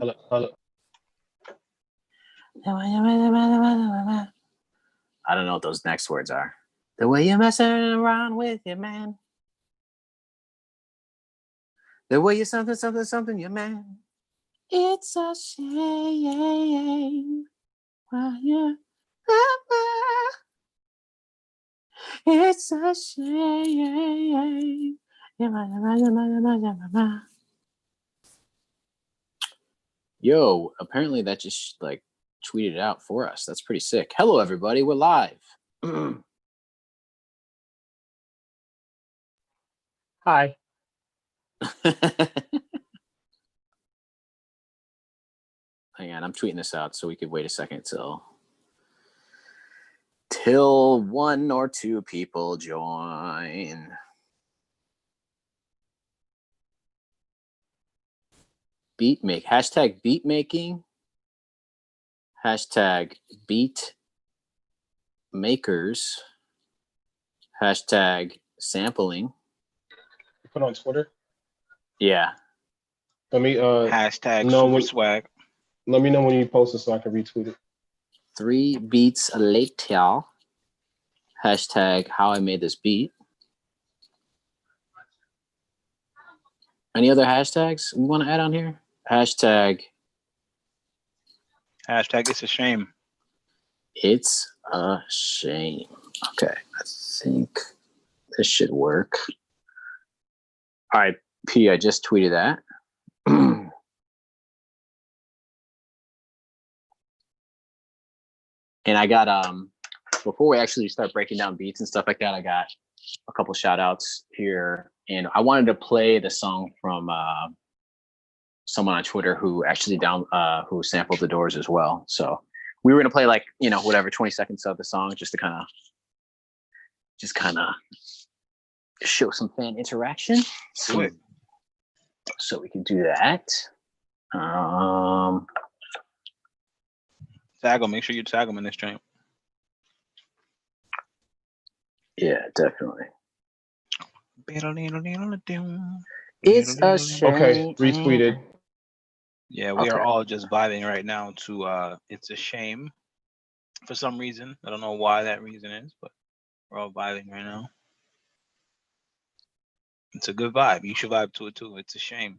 Hello. I don't know what those next words are. The way you're messing around with your man. The way you're something, your man. It's a shame. Why you? It's a shame. Yo, apparently that just like tweeted out for us. That's pretty sick. Hello, everybody. We're live. Hi. Hang on, I'm tweeting this out so we could wait a second till one or two people join. Hashtag beat making. Hashtag beat makers. Hashtag sampling. You put on Twitter? Yeah. Let me hashtag super swag. Let me know when you post it so I can retweet it. 3 beats later. Hashtag how I made this beat. Any other hashtags we want to add on here? Hashtag it's a shame. It's a shame. Okay, I think this should work. All right, P, I just tweeted that. And I got before we actually start breaking down beats and stuff like that, I got a couple shout outs here. And I wanted to play the song from someone on Twitter who actually who sampled The Doors as well. So we were gonna play like, whatever, 20 seconds of the song just to kind of show some fan interaction. So we can do that. Tag them. Make sure you tag them in this stream. Yeah, definitely. It's a shame. Okay, retweeted. Yeah, we are all just vibing right now to It's a Shame. For some reason. I don't know why that reason is, but we're all vibing right now. It's a good vibe. You should vibe to it too. It's a shame.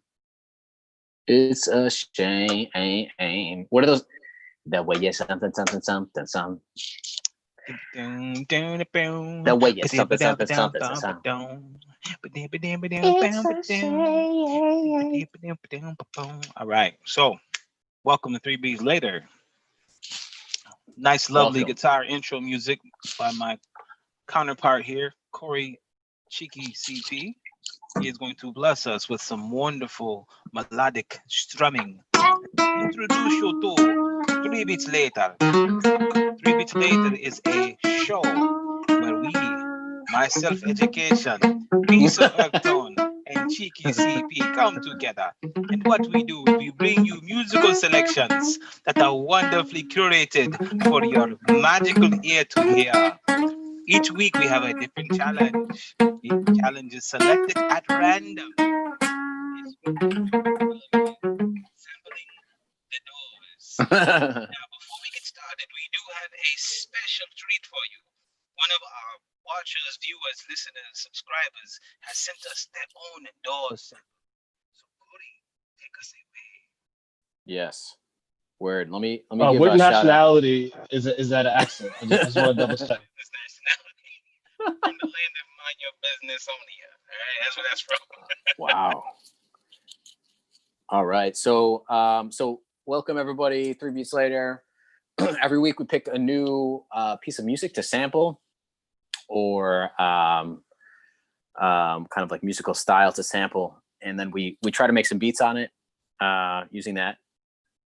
It's a shame. What are those? The way you something. The way you something. All right. So, welcome to 3 Beats Later. Nice, lovely guitar intro music by my counterpart here, Corey Cheeky CP. He is going to bless us with some wonderful melodic strumming. Introduce you to 3 Beats Later. 3 Beats Later is a show where we, myself education, Peace of Earthtown, and Cheeky CP come together. And what we do, we bring you musical selections that are wonderfully curated for your magical ear to hear. Each week we have a different challenge. Each challenge is selected at random. Sampling The Doors. Now, before we get started, we do have a special treat for you. One of our watchers, viewers, listeners, subscribers has sent us their own Doors sample. So, Cody, take us away. Yes. Word. Let me give what a nationality is that an accent? I just want to double check. This nationality from the land of mind your business only. All right, that's where that's from. Wow. All right. So welcome everybody. 3 Beats Later. Every week we pick a new piece of music to sample, or kind of like musical style to sample, and then we try to make some beats on it, using that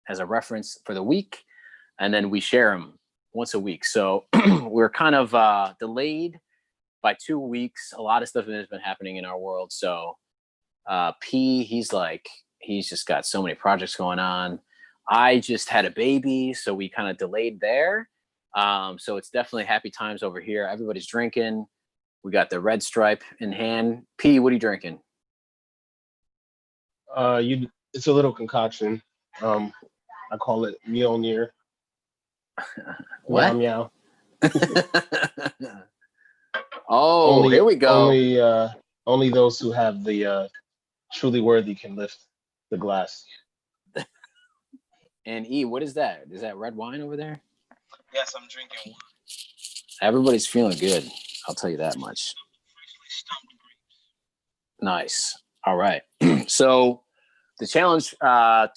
as a reference for the week, and then we share them once a week. So we're kind of delayed by 2 weeks. A lot of stuff has been happening in our world. So P, he's just got so many projects going on. I just had a baby, so we kind of delayed there. So it's definitely happy times over here. Everybody's drinking. We got the red stripe in hand. P, what are you drinking? It's a little concoction. I call it Mjolnir. What? Meow meow. Oh, here we go. Only those who have the truly worthy can lift the glass. And E, what is that? Is that red wine over there? Yes, I'm drinking wine. Everybody's feeling good. I'll tell you that much. Nice. All right. So the challenge 2 or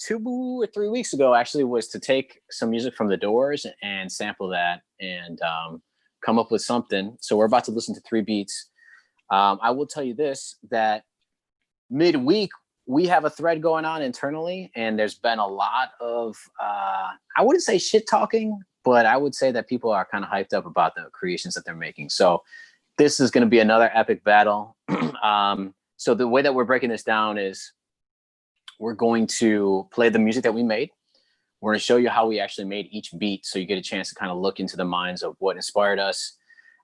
3 weeks ago actually was to take some music from The Doors and sample that and come up with something. So we're about to listen to 3 beats. I will tell you this, that midweek, we have a thread going on internally, and there's been a lot of, I wouldn't say shit talking, but I would say that people are kind of hyped up about the creations that they're making. So this is going to be another epic battle. So the way that we're breaking this down is we're going to play the music that we made. We're going to show you how we actually made each beat, so you get a chance to kind of look into the minds of what inspired us.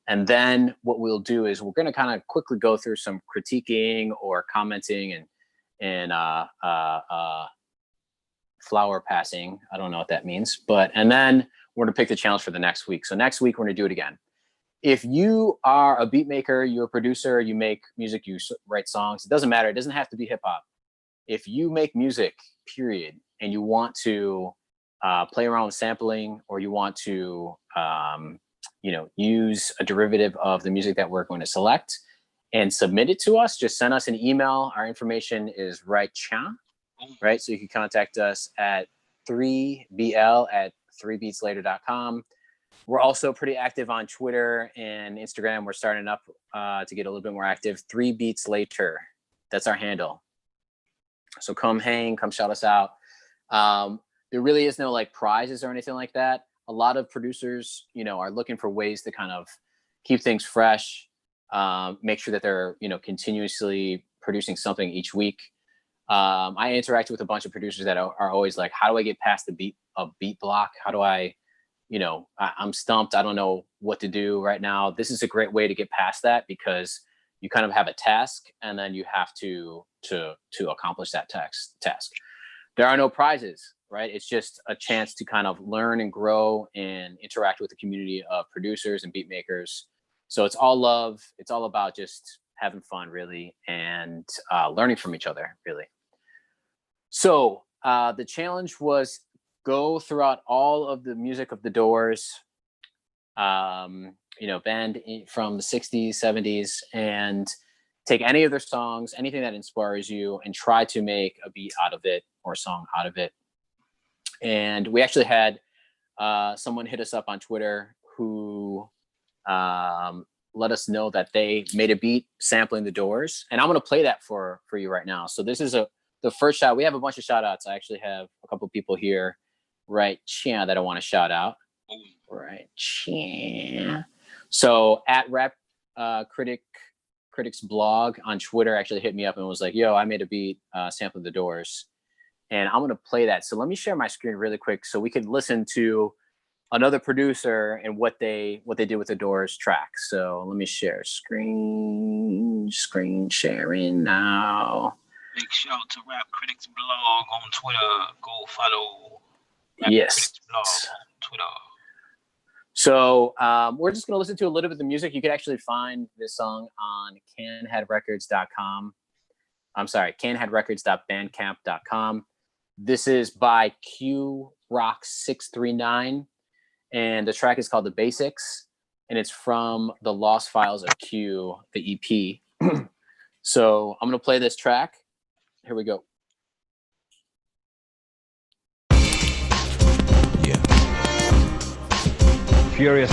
And then what we'll do is we're going to kind of quickly go through some critiquing or commenting and flower passing. I don't know what that means, and then we're going to pick the challenge for the next week. So next week, we're going to do it again. If you are a beat maker, you're a producer, you make music, you write songs, it doesn't matter. It doesn't have to be hip hop. If you make music, period, and you want to play around with sampling, or you want to, use a derivative of the music that we're going to select and submit it to us, just send us an email. Our information is right. So you can contact us at 3bl@3beatslater.com. We're also pretty active on Twitter and Instagram. We're starting up to get a little bit more active. 3 Beats Later. That's our handle. So come hang, come shout us out. There really is no like prizes or anything like that. A lot of producers, are looking for ways to kind of keep things fresh, make sure that they're, continuously producing something each week. I interact with a bunch of producers that are always like, how do I get past a beat block? How do I, I'm stumped. I don't know what to do right now. This is a great way to get past that, because you kind of have a task and then you have to accomplish that task. There are no prizes, right? It's just a chance to kind of learn and grow and interact with the community of producers and beat makers. So it's all love. It's all about just having fun, really, and learning from each other, really. So the challenge was go throughout all of the music of The Doors, band from the 60s, 70s, and take any of their songs, anything that inspires you, and try to make a beat out of it or a song out of it. And we actually had someone hit us up on Twitter who let us know that they made a beat sampling The Doors. And I'm going to play that for you right now. So this is the first shout. We have a bunch of shout outs. I actually have a couple of people here that I want to shout out. So at Rap Critics Blog on Twitter actually hit me up and was like, yo, I made a beat sampling The Doors. And I'm going to play that. So let me share my screen really quick so we can listen to another producer and what they did with The Doors track. So let me share screen sharing now. Big shout out to Rap Critics Blog on Twitter. Go follow Rap Critics Blog on Twitter. So we're just going to listen to a little bit of the music. You can actually find this song on canheadrecords.com. I'm sorry, canheadrecords.bandcamp.com. This is by QRock639, and the track is called The Basics, and it's from the Lost Files of Q, the EP. So I'm going to play this track. Here we go. Yeah. Furious.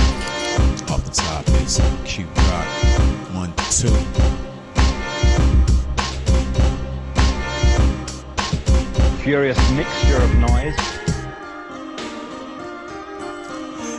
Off the top is QRock 1, 2. Furious mixture of noise.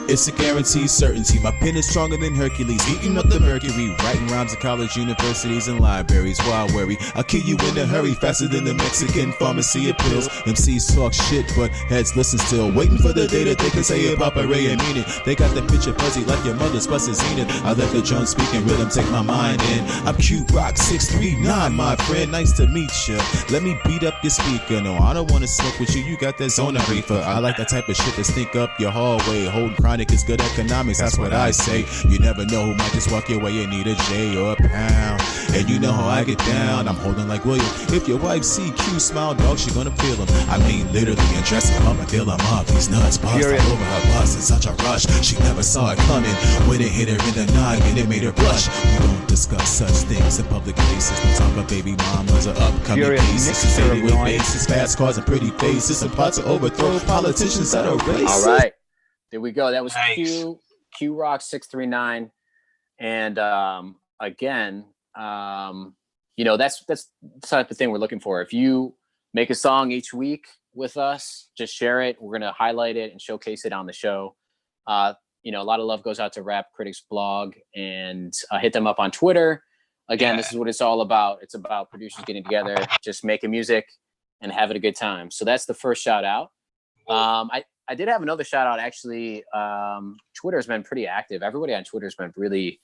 It's a guaranteed certainty. My pen is stronger than Hercules, heating up the mercury, writing rhymes at college, universities, and libraries. Why worry? I'll kill you in a hurry, faster than the Mexican pharmacy appeals. MCs talk shit, but heads listen still, waiting for the day that they can say it, Papa Ray, and mean it. They got the picture fuzzy like your mother's busting zenith. I let the drum speak and rhythm take my mind in. I'm Cute Rock 639, my friend. Nice to meet you. Let me beat up your speaker. No, I don't want to smoke with you. You got that zona reefer. I like that type of shit that stink up your hallway. Holding chronic is good economics. That's what I say. You never know who might just walk your way and need a J or a pound. And you know how I get down. I'm holding like William. If your wife see Q smile, dog, she gonna feel him. I mean, literally undress him up and feel him up. These nuts bust all over her bust in such a rush. She never saw it coming. When it hit her in the noggin, it made her blush. We don't discuss such things in public places. Don't talk about baby mamas or upcoming cases. Sedated with bases, fast cars and pretty faces. And plots to overthrow politicians that are racist. All right, there we go. That was Nice. Q Rock 639, and again, you know, that's the type of thing we're looking for. If you make a song each week with us, just share it. We're gonna highlight it and showcase it on the show. You know, a lot of love goes out to Rap Critics Blog, and hit them up on Twitter. Again, This is what it's all about. It's about producers getting together, just making music and having a good time. So that's the first shout out. I did have another shout out, actually. Twitter's been pretty active. Everybody on Twitter's been really,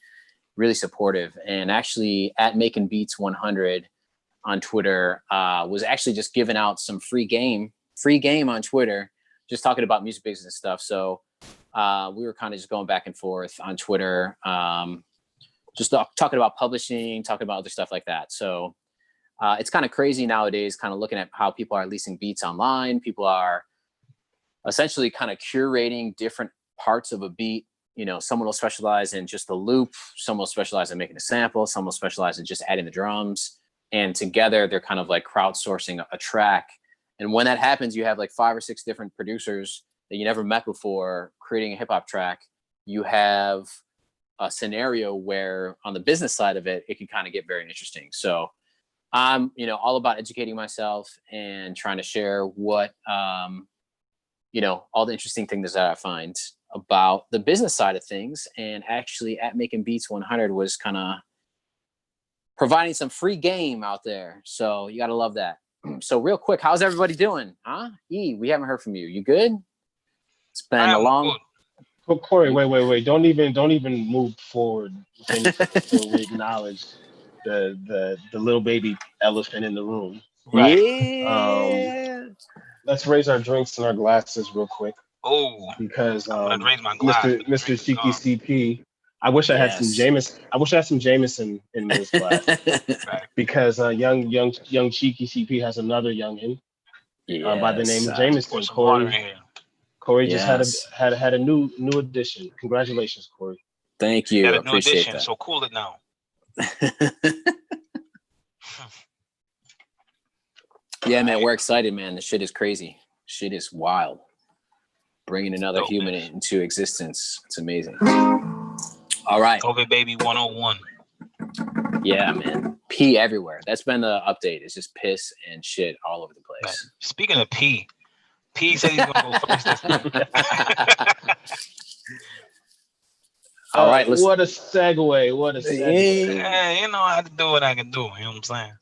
really supportive. And actually at Making Beats 100 on Twitter was actually just giving out some free game on Twitter, just talking about music business stuff. So we were kind of just going back and forth on Twitter, just talking about publishing, talking about other stuff like that. So it's kind of crazy nowadays, kind of looking at how people are leasing beats online. People are essentially kind of curating different parts of a beat. You know, someone will specialize in just the loop. Someone will specialize in making a sample. Someone will specialize in just adding the drums. And together they're kind of like crowdsourcing a track. And when that happens, you have like 5 or 6 different producers that you never met before creating a hip hop track. You have a scenario where on the business side of it, it can kind of get very interesting. So I'm, you know, all about educating myself and trying to share what, you know, all the interesting things that I find about the business side of things. And actually at Making Beats 100 was kind of providing some free game out there. So you got to love that. So real quick, how's everybody doing? Huh? E, we haven't heard from you. You good? It's been a long... Oh, Corey, wait. Don't even move forward until we acknowledge the little baby elephant in the room. Right. Yeah. Let's raise our drinks and our glasses real quick. Oh, because I'm gonna raise my glass. Mr. Cheeky CP, I wish I had some Jameson. I wish I had some Jameson in this glass. Right. Because young Cheeky CP has another youngin by the name of Jameson. Corey just had a new addition. Congratulations, Corey. Thank you. Got a new Appreciate addition, that. so cool it now. Yeah, man, we're excited, man. The shit is crazy. Shit is wild. Bringing another human into existence. It's amazing. All right. COVID baby 101. Yeah, man. Pee everywhere. That's been the update. It's just piss and shit all over the place. Man, speaking of pee, P said he's gonna go first this time. All right, let's... What a segue. Yeah, you know, I have to do what I can do. You know what I'm saying?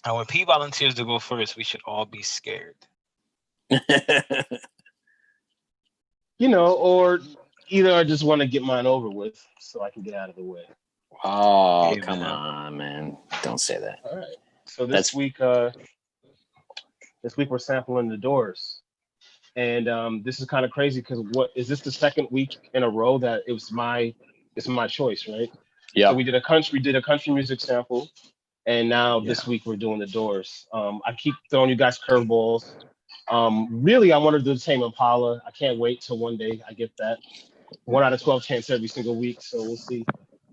And when P volunteers to go first, we should all be scared. You know, or either I just want to get mine over with so I can get out of the way. Oh, hey, come on, man. Don't say that. All right. So this week we're sampling The Doors. And this is kind of crazy because is this the second week in a row that it's my choice, right? Yeah. So we did a country music sample, and now this week we're doing The Doors. I keep throwing you guys curveballs. Really, I want to do the Tame Impala. I can't wait till one day I get that. 1 out of 12 chance every single week, so we'll see.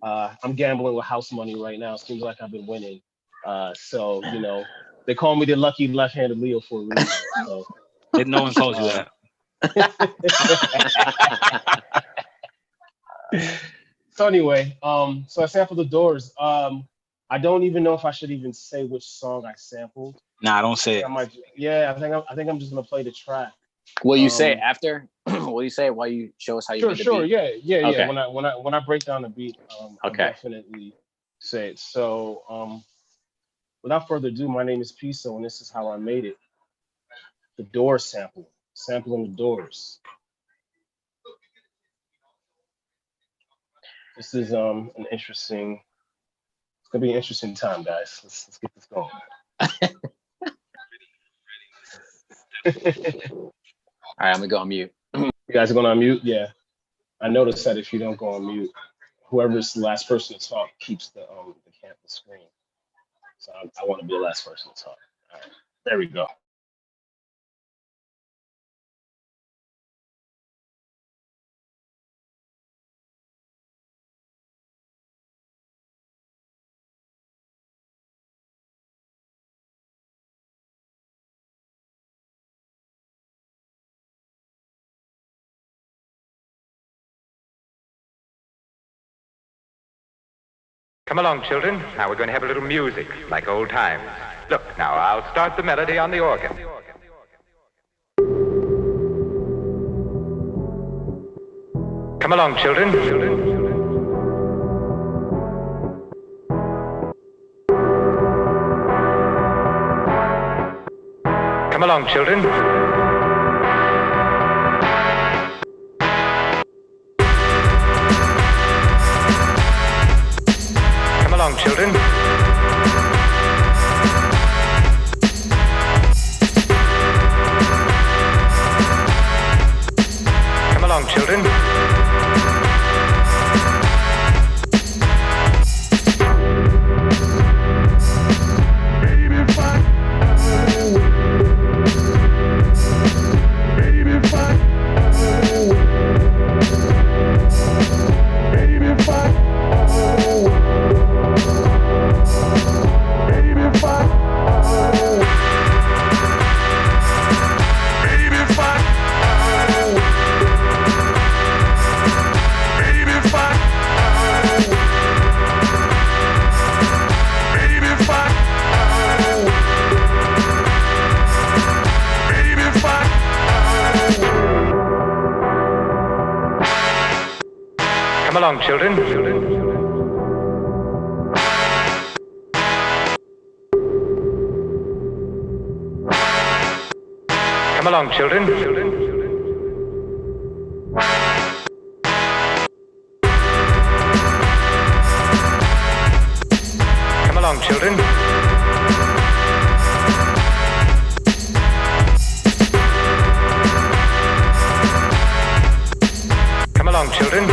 I'm gambling with house money right now. Seems like I've been winning. So you know, they call me the lucky left-handed Leo for a reason. So. Didn't no one calls you that. So anyway, so I sampled The Doors. I don't even know if I should even say which song I sampled. Nah, don't say it. I think I'm just gonna play the track. Will you say it after? Will you say it while you show us how you made the beat? Yeah. Okay. When I break down the beat, I'll Okay. definitely say it. So, without further ado, my name is Piso, and this is how I made it. The Doors sample, sampling the Doors. This is an interesting. It's gonna be an interesting time, guys. Let's get this going. All right, I'm gonna go on mute. You guys are going on mute? Yeah. I noticed that if you don't go on mute, whoever's the last person to talk keeps the screen. So I want to be the last person to talk. All right. There we go. Come along, children. Now we're going to have a little music, like old times. Look, now I'll start the melody on the organ. Come along, children. Come along, children. Come along, children. Come along, children. Come along, children. Come along, children. Come along, children. Come along, children.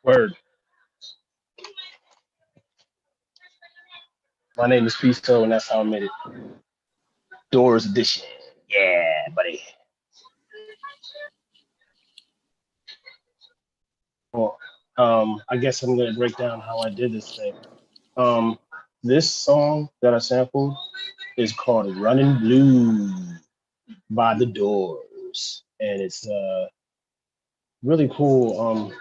Word. My name is Piso, and that's how I made it. Doors edition. Yeah, buddy. Well, I guess I'm gonna break down how I did this thing. This song that I sampled is called "Running Blue" by the Doors, and it's a really cool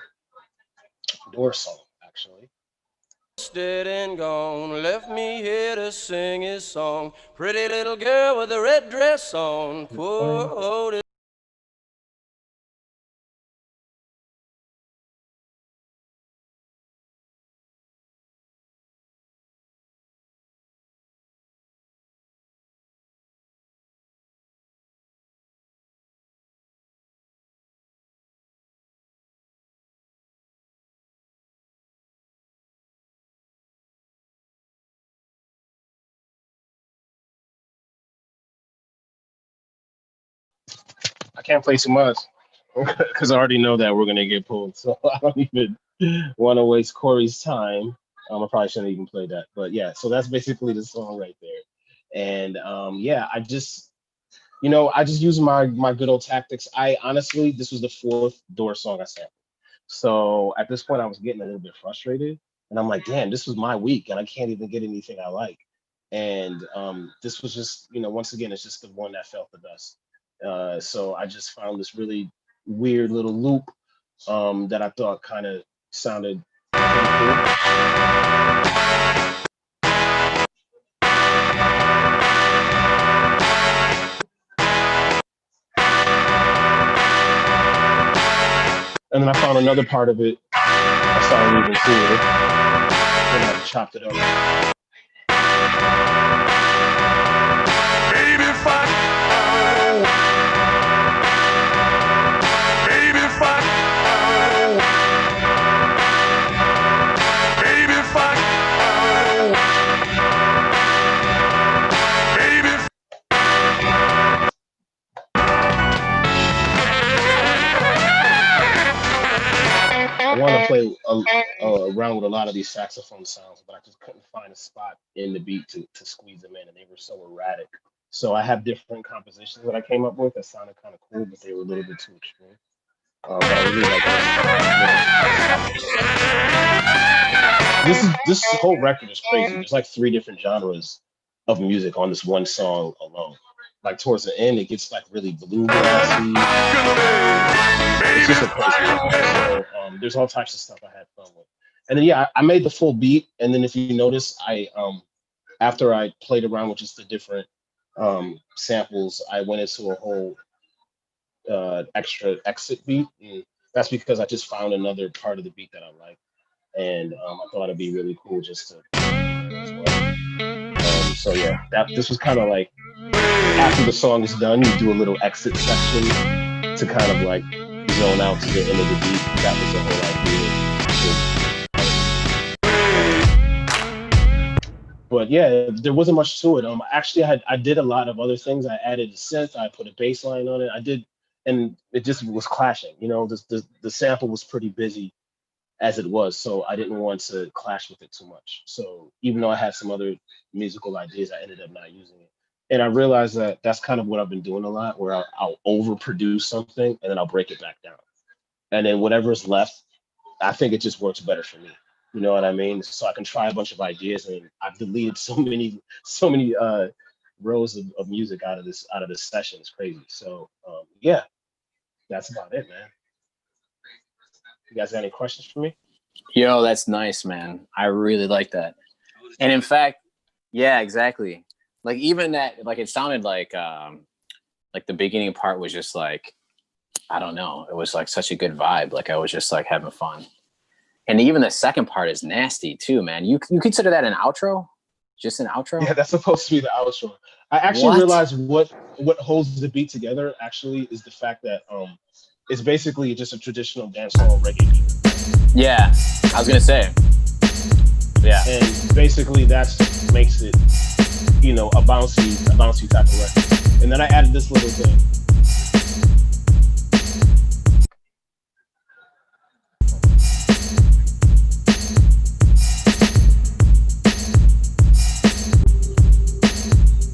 Doors song actually. dead and gone, left me here to sing his song. Pretty little girl with a red dress on, poor old. I can't play too much because I already know that we're gonna get pulled. So I don't even want to waste Corey's time. I probably shouldn't even play that, but yeah. So that's basically the song right there. And yeah, I just use my good old tactics. I honestly, this was the fourth Door song I sang. So at this point, I was getting a little bit frustrated, and I'm like, damn, this was my week, and I can't even get anything I like. And this was just, once again, it's just the one that felt the best. So I just found this really weird little loop that I thought kind of sounded pretty cool. And then I found another part of it I started even cooler, and I chopped it up. Baby, fuck. Baby, fuck. Baby, fuck. Baby, I want to play around with a lot of these saxophone sounds, but I just couldn't find a spot in the beat to squeeze them in, and they were so erratic. So I have different compositions that I came up with that sounded kind of cool, but they were a little bit too extreme. But I really like this whole record is crazy. There's like 3 different genres of music on this one song alone. Like towards the end, it gets like really bluegrassy. It's just a crazy record. So there's all types of stuff I had fun with. And then yeah, I made the full beat. And then if you notice, I after I played around with just the different samples, I went into a whole extra exit beat. And that's because I just found another part of the beat that I like. And I thought it'd be really cool just to as well. So yeah, this was kind of like after the song is done, you do a little exit section to kind of like zone out to the end of the beat. That was the whole idea. But yeah, there wasn't much to it. Actually, I did a lot of other things. I added a synth. I put a bass line on it. And it just was clashing. The sample was pretty busy as it was, so I didn't want to clash with it too much. So even though I had some other musical ideas, I ended up not using it. And I realized that that's kind of what I've been doing a lot, where I'll overproduce something and then I'll break it back down. And then whatever's left, I think it just works better for me. You know what I mean? So I can try a bunch of ideas, and I've deleted so many rows of music out of this session. It's crazy. So yeah, that's about it, man. You guys got any questions for me? Yo, that's nice, man. I really like that. And in fact, yeah, exactly. Like even that, like it sounded like the beginning part was just like, I don't know, it was like such a good vibe. Like I was just like having fun. And even the second part is nasty too, man. You consider that an outro? Just an outro? Yeah, that's supposed to be the outro. I actually realized what holds the beat together actually is the fact that it's basically just a traditional dancehall reggae beat. Yeah, I was gonna say. Yeah. And basically that's what makes it, a bouncy type of record. And then I added this little thing.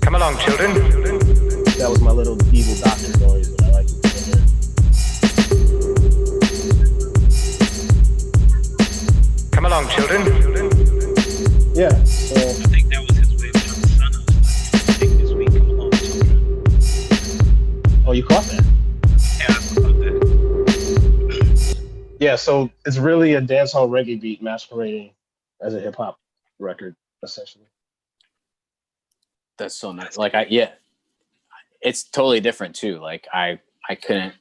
Come along, children. That was my little evil doctor noise that I like to put in there. Come along, children. Yeah, so I think that was his way of trying to son us. Like, take this week, come along, children. oh, you caught that? Yeah, I caught that. Yeah, so it's really a dancehall reggae beat masquerading as a hip hop record, essentially. That's so nice. Like it's totally different too. Like I couldn't,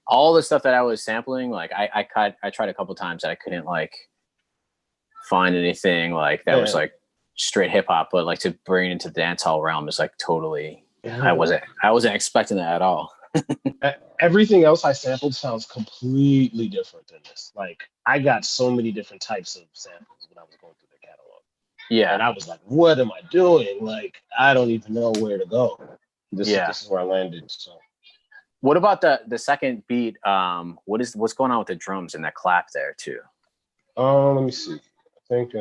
all the stuff that I was sampling, like I tried a couple times that I couldn't like find anything like that was like straight hip hop, but like to bring it into the dance hall realm is like totally, I wasn't expecting that at all. Everything else I sampled sounds completely different than this. Like I got so many different types of samples when I was going through the catalog. Yeah. And I was like, what am I doing? Like, I don't even know where to go. This is where I landed. So what about the second beat? What's going on with the drums and that clap there too? Let me see. I think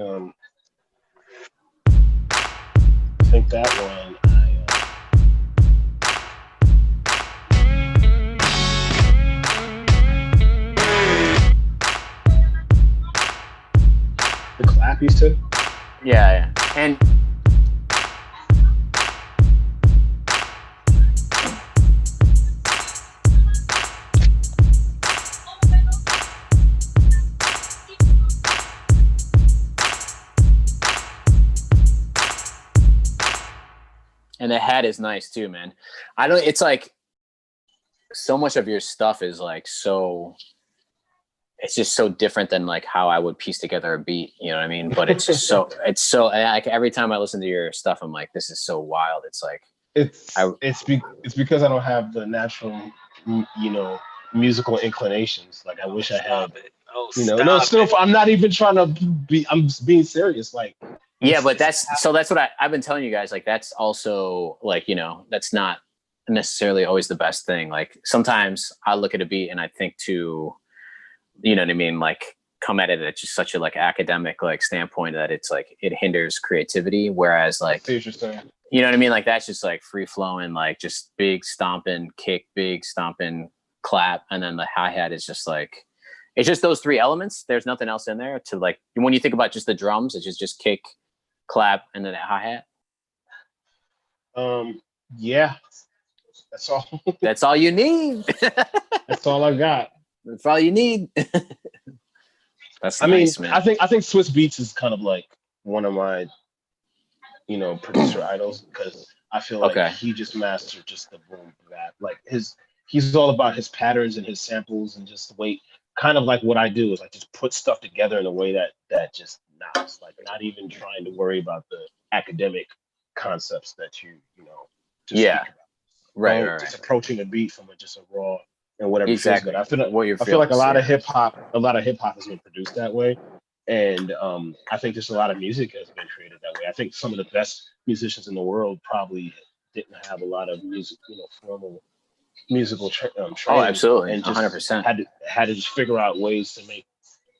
that one the clap you said? Yeah. And the hat is nice too, man. It's like so much of your stuff is like it's just so different than like how I would piece together a beat, you know what I mean? But it's just so like every time I listen to your stuff, I'm like, this is so wild. It's like it's because I don't have the natural, musical inclinations. Like I wish I had. I'm not even trying to be. I'm being serious. Like yeah, but that's what I've been telling you guys. Like that's also like that's not necessarily always the best thing. Like sometimes I look at a beat and I think to, you know what I mean, like come at it at just such a like academic like standpoint that it's like it hinders creativity. Whereas like I see what you're saying. You know what I mean? Like that's just like free flowing, like just big stomping kick, big stomping clap, and then the hi-hat is just like it's just those three elements. There's nothing else in there to like when you think about just the drums, it's just kick, clap, and then a hi-hat. Yeah. That's all. That's all you need. That's all I got. That's all you need. That's nice, man. I think Swiss Beats is kind of like one of my producer idols because I feel like he just mastered just the boom bap. Like he's all about his patterns and his samples and just the way, kind of like what I do is like just put stuff together in a way that just knocks. Like not even trying to worry about the academic concepts that you just speak about. Right. Just approaching a beat from just a raw and whatever exactly. feels good. I feel like a lot of hip hop has been produced that way. And I think just a lot of music has been created that way. I think some of the best musicians in the world probably didn't have a lot of music, formal musical training. Oh, absolutely, and 100%. Had to just figure out ways to make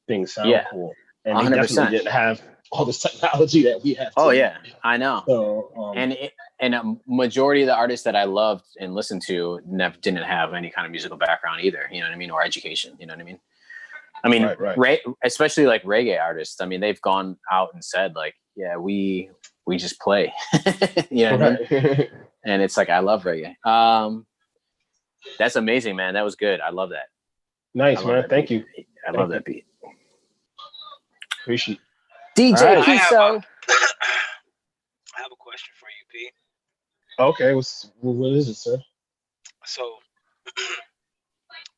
things sound cool. And 100%. They definitely didn't have all this technology that we have. Oh yeah, I know. So and a majority of the artists that I loved and listened to didn't have any kind of musical background either. You know what I mean, or education. You know what I mean. I mean, right. Especially like reggae artists. I mean, they've gone out and said like, yeah, we just play, you know what I mean? And it's like, I love reggae. That's amazing, man. That was good. I love that. Nice, man. Thank you. I love that beat. Appreciate DJ Kiso. I have a question for you, P. Okay. What is it, sir? So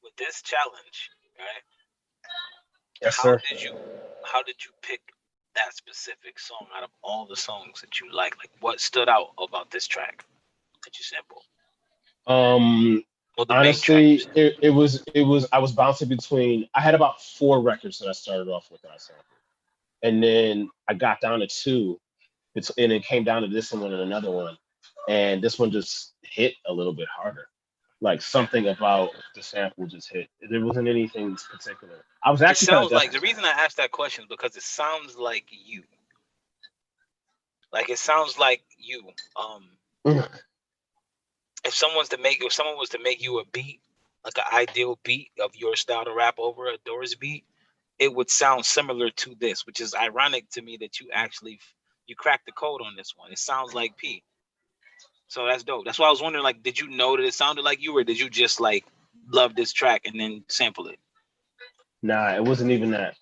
with this challenge, right? Yes, sir. How did you pick that specific song out of all the songs that you like? Like, what stood out about this track that you sampled? Honestly, it was. I was bouncing between. I had about 4 records that I started off with that I sampled, and then I got down to 2. And it came down to this one and another one, and this one just hit a little bit harder. Like something about the sample just hit. There wasn't anything particular. I was actually. It sounds like the reason I asked that question is because it sounds like you. Like it sounds like you. If someone was to make you a beat, like an ideal beat of your style to rap over a Doors beat, it would sound similar to this, which is ironic to me that you cracked the code on this one. It sounds like P. So that's dope. That's why I was wondering, like, did you know that it sounded like you, or did you just like love this track and then sample it? Nah, it wasn't even that.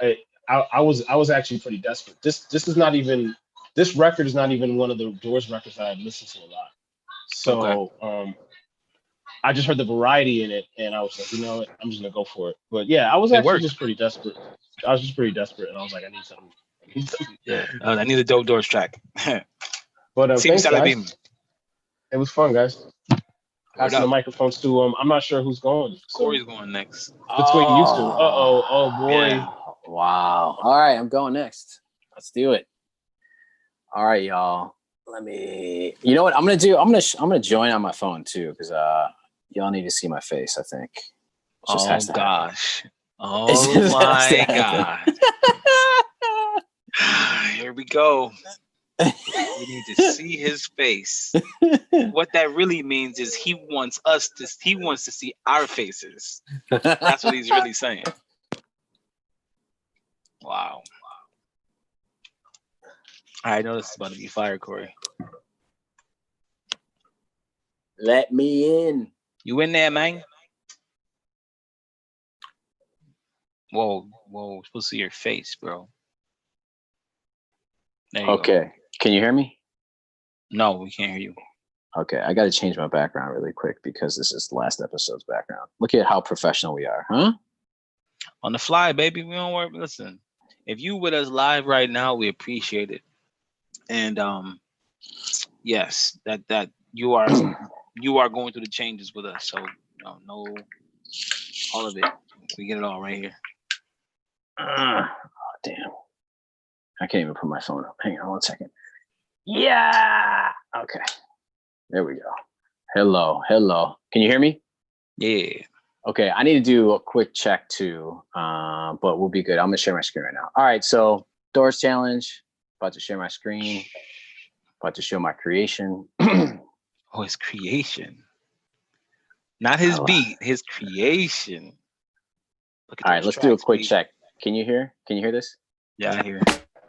I was actually pretty desperate. This record is not even one of the Doors records I had listened to a lot. So I just heard the variety in it, and I was like, you know what, I'm just gonna go for it. But yeah, I was It actually worked. just pretty desperate. I was just pretty desperate, and I was like, I need something. Yeah, I need a dope Doors track. But thanks, Simsalabim. guys. It was fun, guys. Word Passing the up. microphones to I'm not sure who's going. So Corey's going next. between you two. Oh boy. Yeah. Wow. All right, I'm going next. Let's do it. All right, y'all. Let me. You know what I'm gonna do? I'm gonna join on my phone too, because y'all need to see my face. I think. It just has to happen. Gosh. Oh just has to my happen. God. Here we go. We need to see his face. What that really means is he wants to see our faces. That's what he's really saying. Wow. I know this is about to be fire, Corey. Let me in. You in there, man? Whoa, we're supposed to see your face, bro. There you Okay. go. Can you hear me? No, we can't hear you. Okay, I got to change my background really quick because this is last episode's background. Look at how professional we are, huh? On the fly, baby. We don't worry. Listen, if you with us live right now, we appreciate it. And yes, that you are going through the changes with us. So no, all of it. We get it all right here. Oh, damn. I can't even put my phone up. Hang on 1 second. Yeah. Okay. There we go. Hello. Can you hear me? Yeah. Okay. I need to do a quick check too, but we'll be good. I'm gonna share my screen right now. All right. So Doors challenge. About to share my screen. About to show my creation. Oh, his creation. Not his beat. His creation. All right. Let's do a quick check. Can you hear this? Yeah, I hear.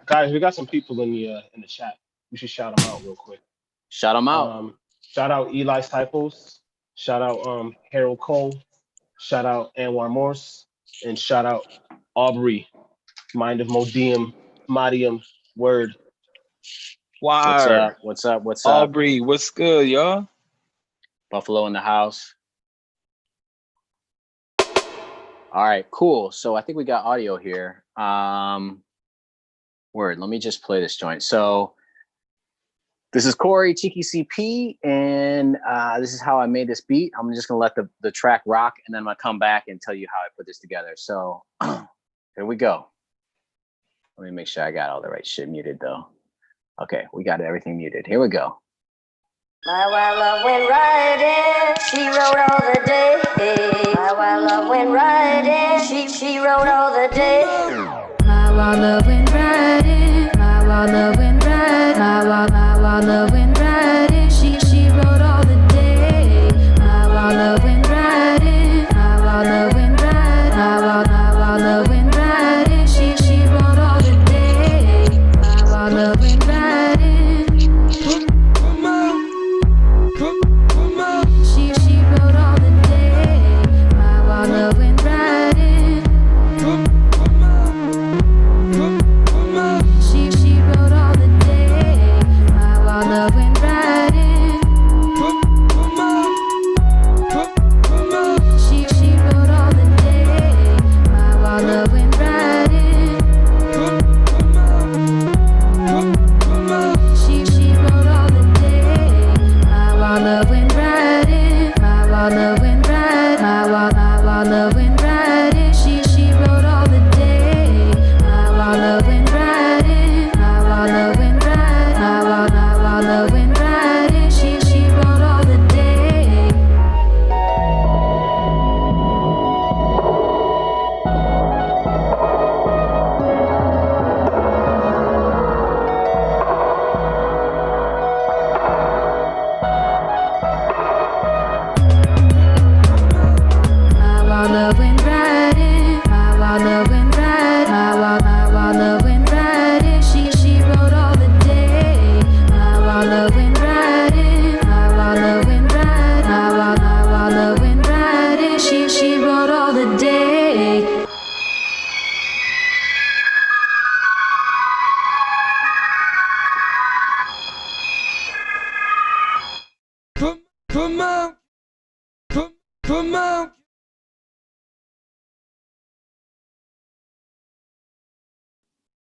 Guys, we got some people in the chat. We should shout them out real quick. Shout them out. Shout out Eli Stiples. Shout out Harold Cole. Shout out Anwar Morse. And shout out Aubrey. Mind of Modium. Madium. Word. Wow. What's up? Aubrey, what's good, y'all? Buffalo in the house. All right, cool. So I think we got audio here. Word. Let me just play this joint. So this is Corey, Cheeky CP, and this is how I made this beat. I'm just gonna let the track rock, and then I'm gonna come back and tell you how I put this together. So here we go. Let me make sure I got all the right shit muted though. Okay, we got everything muted. Here we go. My wild love went riding, she rode all the day. My wild love went riding, she rode all the day. My wild love went riding, my wild love went riding, my wild love went riding, she rode all the day. My wild love went riding, my wild love went riding, my wild love went riding, she rode all the day. My wild love went riding. She rode all the day. My wild love went riding. She rode all the day. My wild love went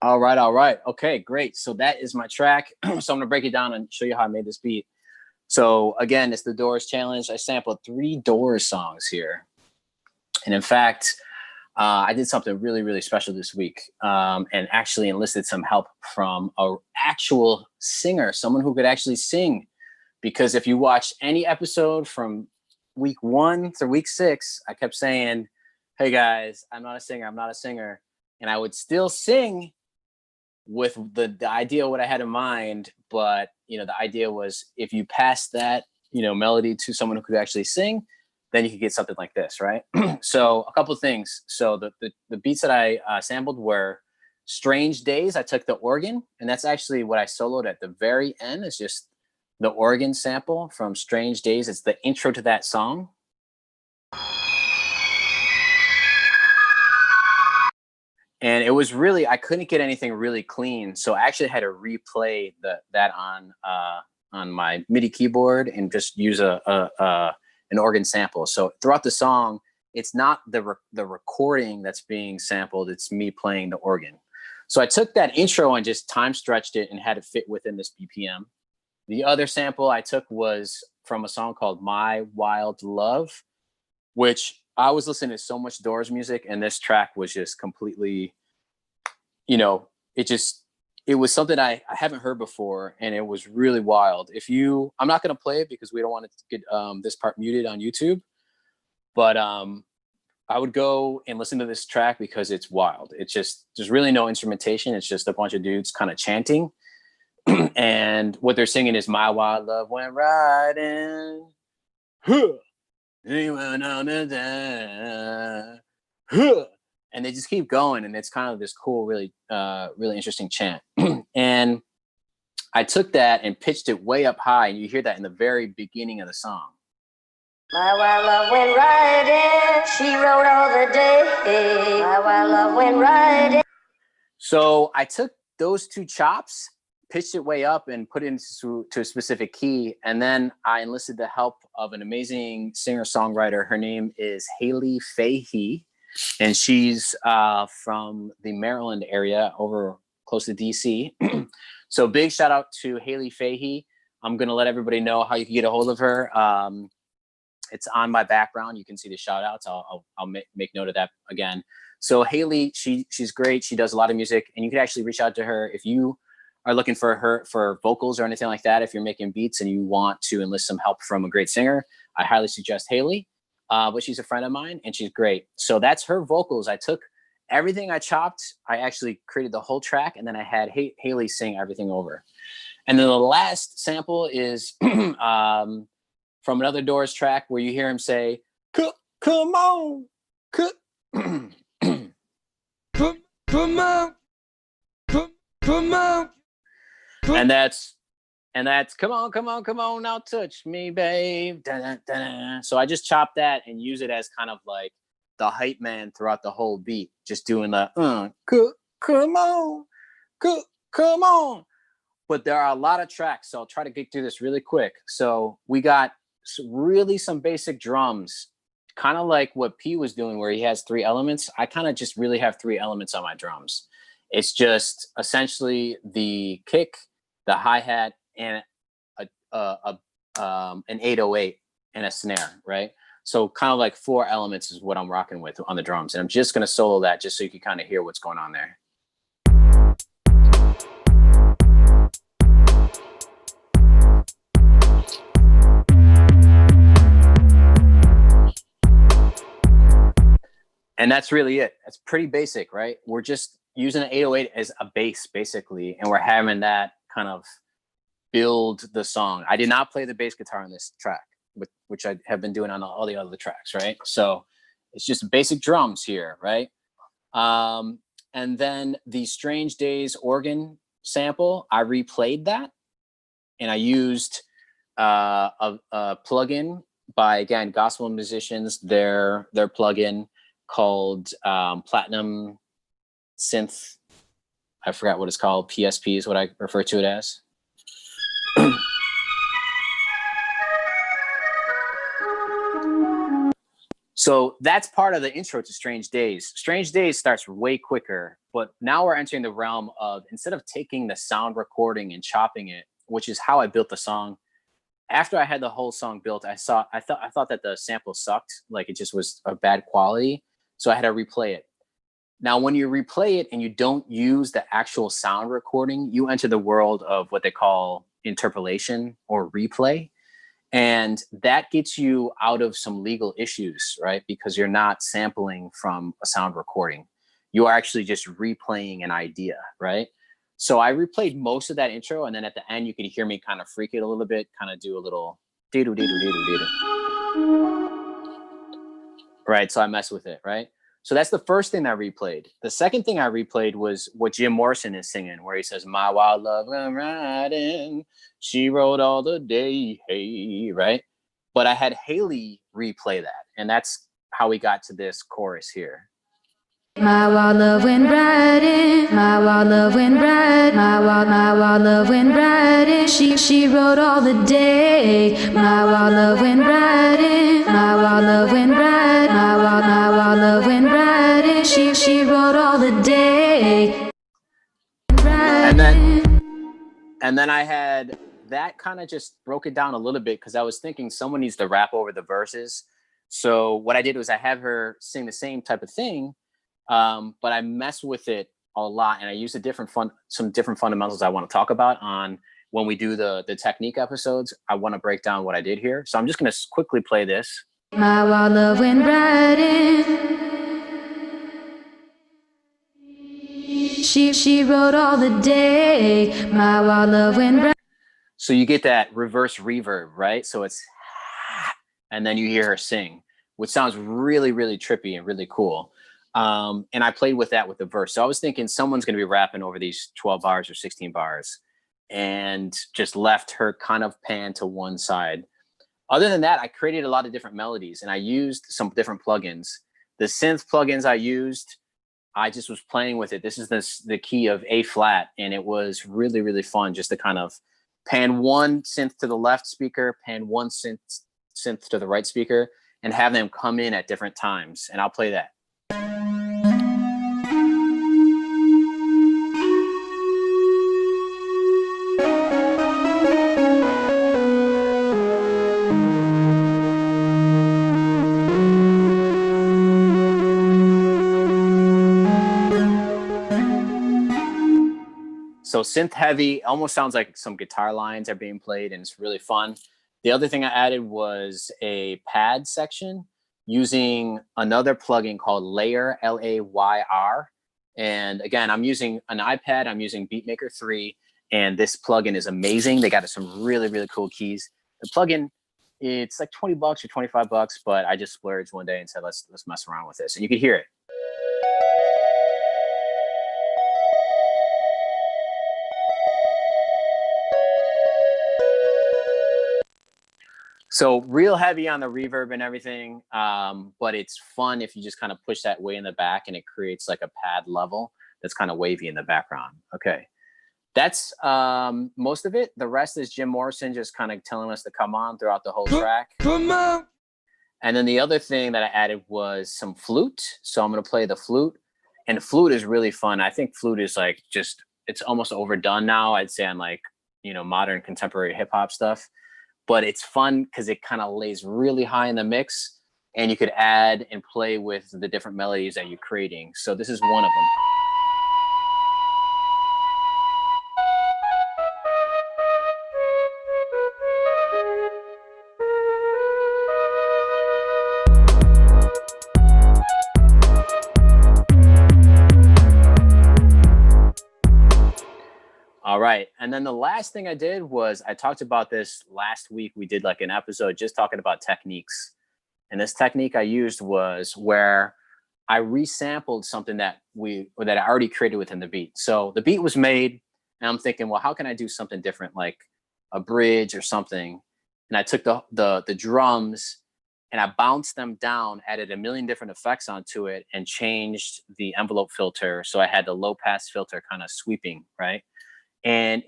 All right. Okay, great. So that is my track. So I'm gonna break it down and show you how I made this beat. So again, it's the Doors challenge. I sampled 3 Doors songs here. And in fact, I did something really, really special this week, and actually enlisted some help from an actual singer, someone who could actually sing. Because if you watch any episode from week 1 through week 6, I kept saying, hey guys, I'm not a singer. And I would still sing with the idea of what I had in mind. But, the idea was if you pass that, melody to someone who could actually sing, then you could get something like this, right? So a couple of things. So the beats that I sampled were Strange Days. I took the organ, and that's actually what I soloed at the very end. It's just the organ sample from Strange Days. It's the intro to that song. And it was really, I couldn't get anything really clean. So I actually had to replay that on my MIDI keyboard and just use an organ sample. So throughout the song, it's not the recording that's being sampled, it's me playing the organ. So I took that intro and just time stretched it and had it fit within this BPM. The other sample I took was from a song called My Wild Love, which I was listening to so much Doors music, and this track was just completely, it was something I haven't heard before, and it was really wild. I'm not going to play it because we don't want to get this part muted on YouTube, but I would go and listen to this track because it's wild. It's just, there's really no instrumentation. It's just a bunch of dudes kind of chanting. And what they're singing is My Wild Love Went Riding. Huh. And they just keep going, and it's kind of this cool, really, really interesting chant. And I took that and pitched it way up high, and you hear that in the very beginning of the song. My wild love went riding, she rode all the day. My wild love went riding. So I took those 2 chops, pitched it way up, and put it into a specific key. And then I enlisted the help of an amazing singer-songwriter. Her name is Haley Fahey, and she's from the Maryland area over close to DC. So big shout out to Haley Fahey. I'm going to let everybody know how you can get a hold of her. It's on my background. You can see the shout outs. I'll make note of that again. So Haley, she's great. She does a lot of music, and you can actually reach out to her if you are looking for her for vocals or anything like that. If you're making beats and you want to enlist some help from a great singer, I highly suggest Haley. But she's a friend of mine, and she's great. So that's her vocals. I took everything I chopped. I actually created the whole track, and then I had Haley sing everything over. And then the last sample is from another Doors track where you hear him say, come on, come on, come on. And that's come on, now touch me, babe. Da-da-da-da. So I just chop that and use it as kind of like the hype man throughout the whole beat, just doing the come on, come on. But there are a lot of tracks, so I'll try to get through this really quick. So we got really some basic drums, kind of like what P was doing, where he has 3 elements. I kind of just really have 3 elements on my drums. It's just essentially the kick, the hi-hat, and an 808 and a snare, right? So kind of like 4 elements is what I'm rocking with on the drums. And I'm just going to solo that just so you can kind of hear what's going on there. And that's really it. That's pretty basic, right? We're just using an 808 as a bass, basically, and we're having that kind of build the song. I did not play the bass guitar on this track, which I have been doing on all the other tracks, right? So it's just basic drums here, right? And then the Strange Days organ sample, I replayed that, and I used a plugin by, again, gospel musicians, their plugin called Platinum Synth. I forgot what it's called. PSP is what I refer to it as. So that's part of the intro to Strange Days. Strange Days starts way quicker, but now we're entering the realm of, instead of taking the sound recording and chopping it, which is how I built the song. After I had the whole song built, I thought that the sample sucked, like it just was a bad quality. So I had to replay it. Now, when you replay it and you don't use the actual sound recording, you enter the world of what they call interpolation or replay. And that gets you out of some legal issues, right? Because you're not sampling from a sound recording. You are actually just replaying an idea, right? So I replayed most of that intro, and then at the end, you could hear me kind of freak it a little bit, kind of do a little dee-doo. Right, so I mess with it, right? So that's the first thing I replayed. The second thing I replayed was what Jim Morrison is singing, where he says, "My wild love went riding, she rode all the day, hey," right? But I had Haley replay that, and that's how we got to this chorus here. My wild love went riding, my wild love went riding, my wild love went riding. She rode all the day. My wild love went riding, my wild love went riding, my wild love went riding. She rode all the day. And then I had that kind of just broke it down a little bit because I was thinking someone needs to rap over the verses. So what I did was I have her sing the same type of thing. But I mess with it a lot, and I use some different fundamentals I want to talk about on when we do the technique episodes. I want to break down what I did here. So I'm just going to quickly play this. My wild love went riding. She rode all the day. My wild love went riding. So you get that reverse reverb, right? So it's, and then you hear her sing, which sounds really, really trippy and really cool. And I played with that with the verse. So I was thinking someone's going to be rapping over these 12 bars or 16 bars, and just left her kind of pan to one side. Other than that, I created a lot of different melodies, and I used some different plugins. The synth plugins I used, I just was playing with it. This is the key of A flat, and it was really, really fun just to kind of pan one synth to the left speaker, pan one synth to the right speaker, and have them come in at different times. And I'll play that. So synth heavy, almost sounds like some guitar lines are being played, and it's really fun. The other thing I added was a pad section using another plugin called Layer, Layr. And again, I'm using an iPad, I'm using Beatmaker 3, and this plugin is amazing. They got some really, really cool keys. The plugin, it's like $20 or $25, but I just splurged one day and said, let's mess around with this. And you can hear it. So real heavy on the reverb and everything, but it's fun if you just kind of push that way in the back, and it creates like a pad level that's kind of wavy in the background. Okay, that's most of it. The rest is Jim Morrison just kind of telling us to come on throughout the whole track. Come on. And then the other thing that I added was some flute. So I'm going to play the flute, and flute is really fun. I think flute is like it's almost overdone now. I'd say on like, modern contemporary hip hop stuff. But it's fun because it kind of lays really high in the mix, and you could add and play with the different melodies that you're creating. So this is one of them. All right. And then the last thing I did was I talked about this last week. We did like an episode just talking about techniques. And this technique I used was where I resampled something that I already created within the beat. So the beat was made, and I'm thinking, well, how can I do something different, like a bridge or something? And I took the drums and I bounced them down, added a million different effects onto it, and changed the envelope filter. So I had the low pass filter kind of sweeping, right? And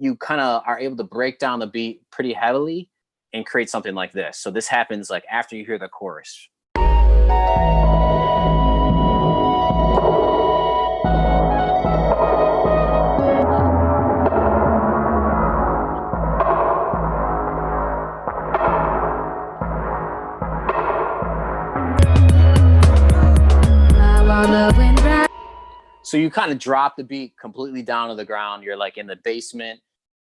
you kind of are able to break down the beat pretty heavily and create something like this. So this happens like after you hear the chorus. So you kind of drop the beat completely down to the ground. You're like in the basement,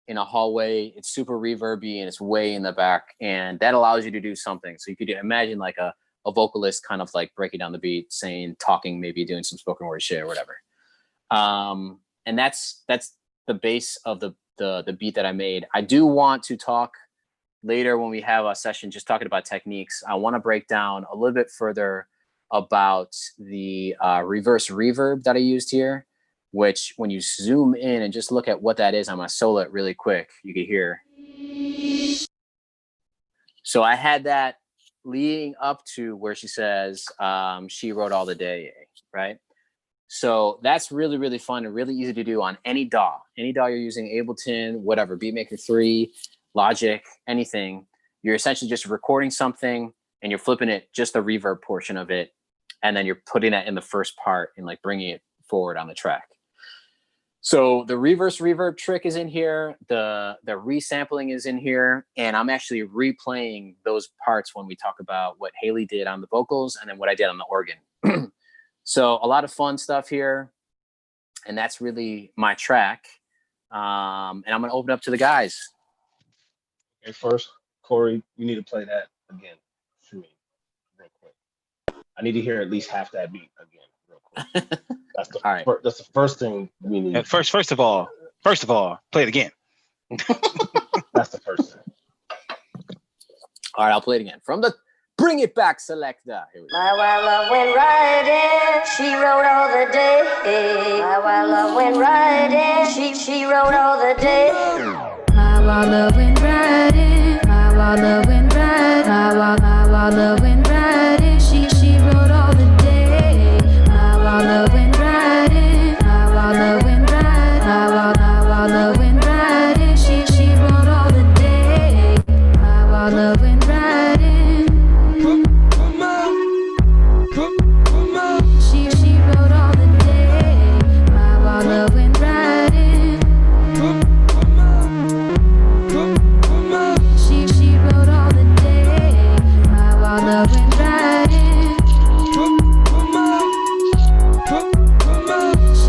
in a hallway. It's super reverby and it's way in the back. And that allows you to do something. So you could imagine like a vocalist kind of like breaking down the beat, saying, talking, maybe doing some spoken word shit or whatever. And that's the base of the beat that I made. I do want to talk later when we have a session just talking about techniques. I want to break down a little bit further about the reverse reverb that I used here, which when you zoom in and just look at what that is, I'm gonna solo it really quick. You can hear. So I had that leading up to where she says, she wrote all the day, right? So that's really, really fun and really easy to do on any DAW. Any DAW you're using, Ableton, whatever, Beatmaker 3, Logic, anything. You're essentially just recording something and you're flipping it, just the reverb portion of it. And then you're putting that in the first part and like bringing it forward on the track. So the reverse reverb trick is in here. The resampling is in here. And I'm actually replaying those parts when we talk about what Haley did on the vocals and then what I did on the organ. So a lot of fun stuff here. And that's really my track. And I'm going to open up to the guys. Okay, first, Corey, you need to play that again for me real quick. I need to hear at least half that beat again real quick. That's the All right. That's the first thing we need. First of all, play it again. That's the first thing. All right, I'll play it again. From the Bring It Back selector. Here we go. My wild love went riding, she rode all the day. My wild love went riding, she rode all the day. My wild love went riding, my wild love went riding, my wild love went riding, she rode all the day. My wild love went riding, my wild love went riding, my wild love went riding, she rode all the day. My wild love went riding. She rode all the day. My wild love went riding. She rode all the day. My wild love went riding.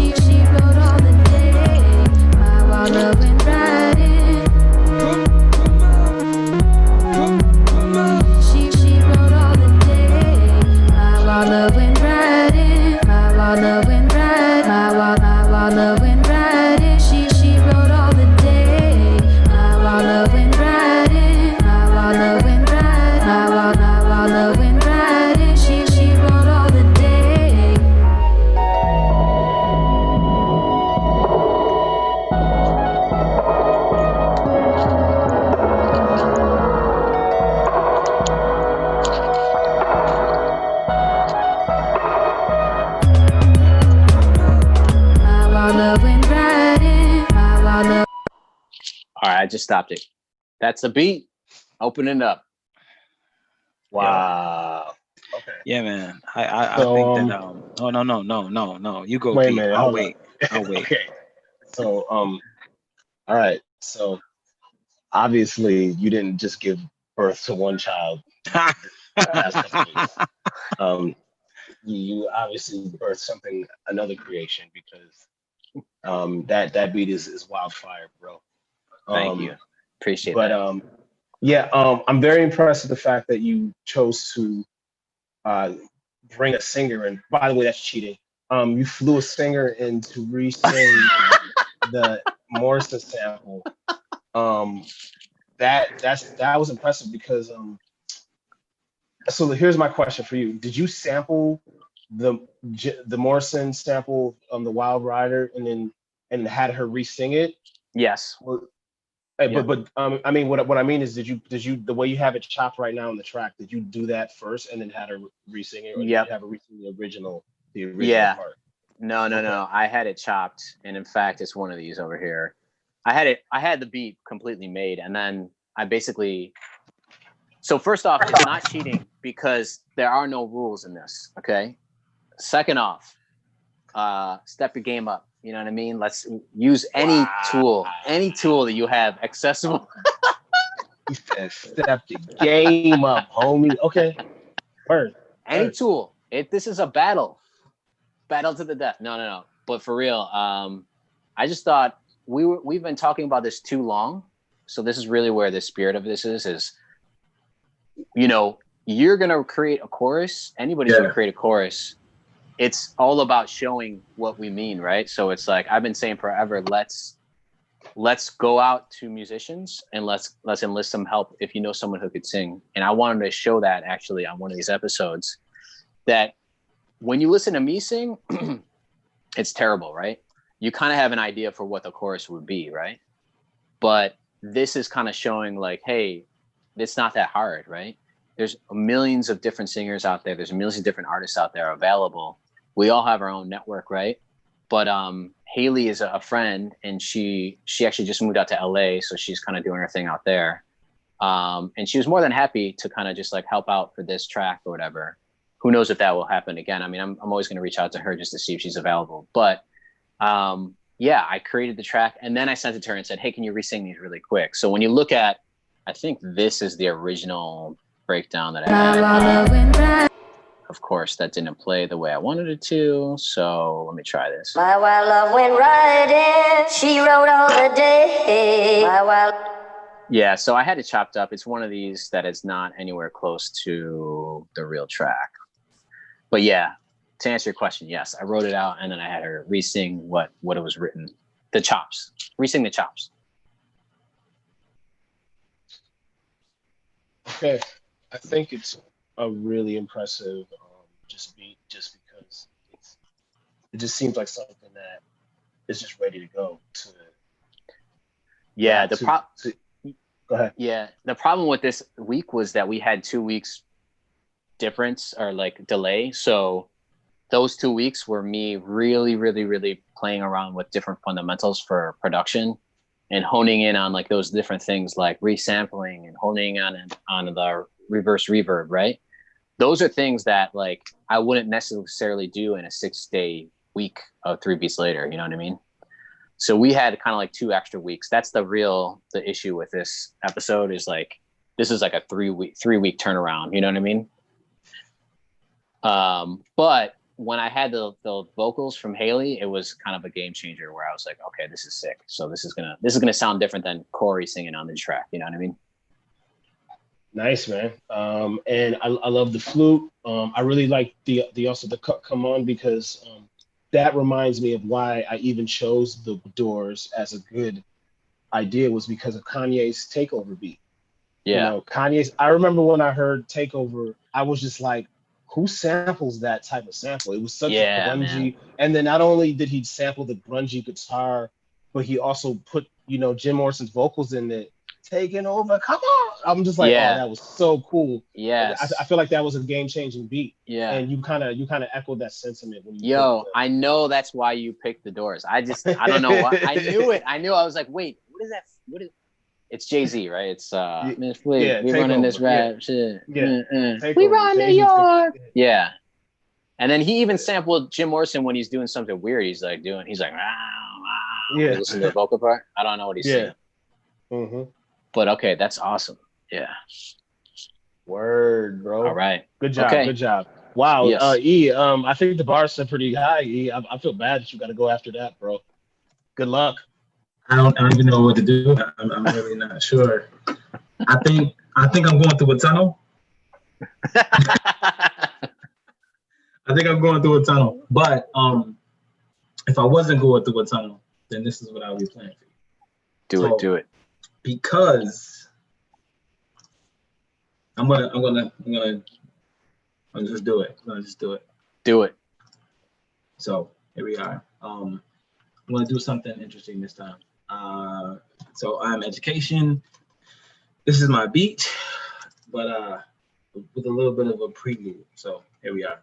She rode all the day. My wild love went riding. She rode all the day. My wild love went riding. My wild love went riding. My wild love went riding. She rode all the day. My wild love went riding. My wild love went riding. My wild love went riding. She rode all the day. My wild love went riding. My wild love. All right, I just stopped it. That's the beat. Open it up. Wow. Okay. Yeah, man. I So, think that oh no. You go, Wait a Pete. minute. I'll hold wait. on. I'll wait. Okay. So all right. So obviously you didn't just give birth to one child. Last couple weeks. You obviously birthed something, another creation, because that beat is wildfire, bro. Thank you. Appreciate But that. yeah, I'm very impressed with the fact that you chose to bring a singer in. By the way, that's cheating. You flew a singer in to re-sing the Morrison sample. That was impressive because so here's my question for you. Did you sample the Morrison sample on the Wild Rider and had her re-sing it? Yes. Well, Yeah. but I mean, what I mean is, did you the way you have it chopped right now on the track, did you do that first and then had her re-sing it, or did Yep. you have her re-sing the original Yeah. part? No. I had it chopped, and in fact, it's one of these over here. I had the beat completely made, and then I basically. So first off, it's not cheating. because there are no rules in this. Okay. Second off, step your game up. You know what I mean? Let's use any tool that you have accessible. He said, "Step the game up, homie." Okay, word. Any tool. This is a battle to the death. No. But for real, I just thought we've been talking about this too long. So this is really where the spirit of this is, you know, you're going to create a chorus. Anybody's going to create a chorus. It's all about showing what we mean, right? So it's like, I've been saying forever, let's go out to musicians and let's enlist some help if you know someone who could sing. And I wanted to show that actually on one of these episodes, that when you listen to me sing, it's terrible, right? You kind of have an idea for what the chorus would be, right? But this is kind of showing like, hey, it's not that hard, right? There's millions of different singers out there. There's millions of different artists out there available. We all have our own network, right? But Haley is a friend, and she actually just moved out to LA, so she's kind of doing her thing out there. And she was more than happy to kind of just like help out for this track or whatever. Who knows if that will happen again? I mean, I'm always going to reach out to her just to see if she's available. But yeah, I created the track, and then I sent it to her and said, hey, can you re-sing these really quick? So when you look at, I think this is the original breakdown that I had. Of course, that didn't play the way I wanted it to. So let me try this. My wild love went riding. She rode all the day. My wild. Yeah, so I had it chopped up. It's one of these that is not anywhere close to the real track. But yeah, to answer your question, yes, I wrote it out, and then I had her re-sing what it was written. The chops. Re-sing the chops. Okay, I think it's a really impressive just beat, just because it just seems like something that is just ready to go. Yeah, go ahead. Yeah, the problem with this week was that we had 2 weeks difference or like delay. So those 2 weeks were me really, really, really playing around with different fundamentals for production and honing in on like those different things like resampling and honing on the reverse reverb, right? Those are things that like I wouldn't necessarily do in a 6-day week of 3 Beats Later, you know what I mean? So we had kind of like 2 extra weeks. That's the issue with this episode is like, this is like a 3-week turnaround, you know what I mean? But when I had the vocals from Haley, it was kind of a game changer where I was like, okay, this is sick. So this is gonna sound different than Corey singing on the track. You know what I mean? Nice, man. And I love the flute. I really like the cut come on, because that reminds me of why I even chose the Doors as a good idea, was because of Kanye's Takeover beat. Yeah. You know, I remember when I heard Takeover, I was just like, who samples that type of sample? It was such a grungy. Man. And then not only did he sample the grungy guitar, but he also put, you know, Jim Morrison's vocals in it. Taking over, come on! I'm just like, oh, that was so cool. Yeah, I feel like that was a game-changing beat. Yeah, and you kind of echoed that sentiment when you. Yo, I know that's why you picked the Doors. I don't know why. I knew it. I was like, wait, what is that? It's Jay-Z, right? It's we running this rap shit. Yeah, we run New York. Yeah, and then he even sampled Jim Morrison when he's doing something weird. He's like, wow. Yeah, listen to the vocal part. I don't know what he's saying. Mm-hmm. But okay, that's awesome. Yeah. Word, bro. All right. Good job. Okay. Good job. Wow. Yes. I think the bar set pretty high. E, I feel bad that you got to go after that, bro. Good luck. I don't even know what to do. I'm really not sure. I think I'm going through a tunnel. But if I wasn't going through a tunnel, then this is what I would be playing for you. Do it. Because I'm gonna just do it. Do it. So here we are. I'm gonna do something interesting this time. So I'm education. This is my beat, but with a little bit of a prelude. So here we are.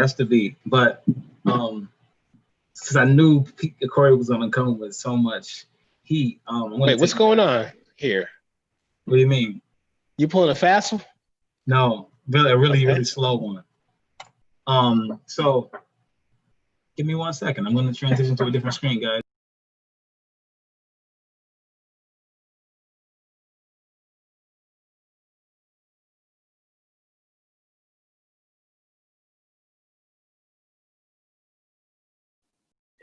that's the beat. But since I knew Corey was gonna come with so much heat, Wait, what's going on here? What do you mean? You pulling a fast one? No, really slow one. So give me 1 second. I'm gonna transition to a different screen, guys.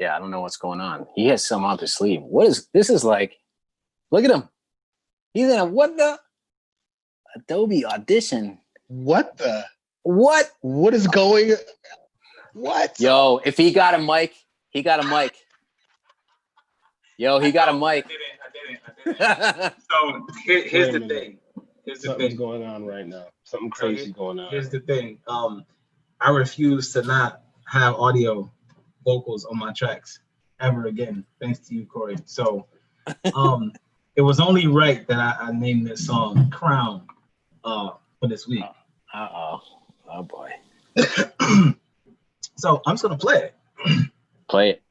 Yeah, I don't know what's going on. He has some up his sleeve. What is this? Is like, look at him. He's in a what the Adobe Audition. What the? What? What is going? What? Yo, if he got a mic, he got a mic. Yo, he got a mic. I didn't. So here's the thing. Something's going on right now. Something crazy going on. Here's the thing. I refuse to not have audio vocals on my tracks ever again, thanks to you, Corey. So it was only right that I named this song Crown for this week. Oh boy. So I'm just gonna play it. Play it.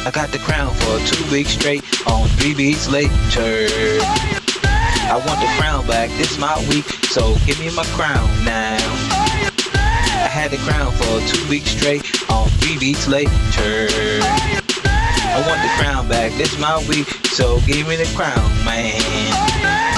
I got the crown for 2 weeks straight on 3 beats later. I want the crown back, this my week, so give me my crown now. I had the crown for 2 weeks straight on 3 beats later. I want the crown back, this my week, so give me the crown, man.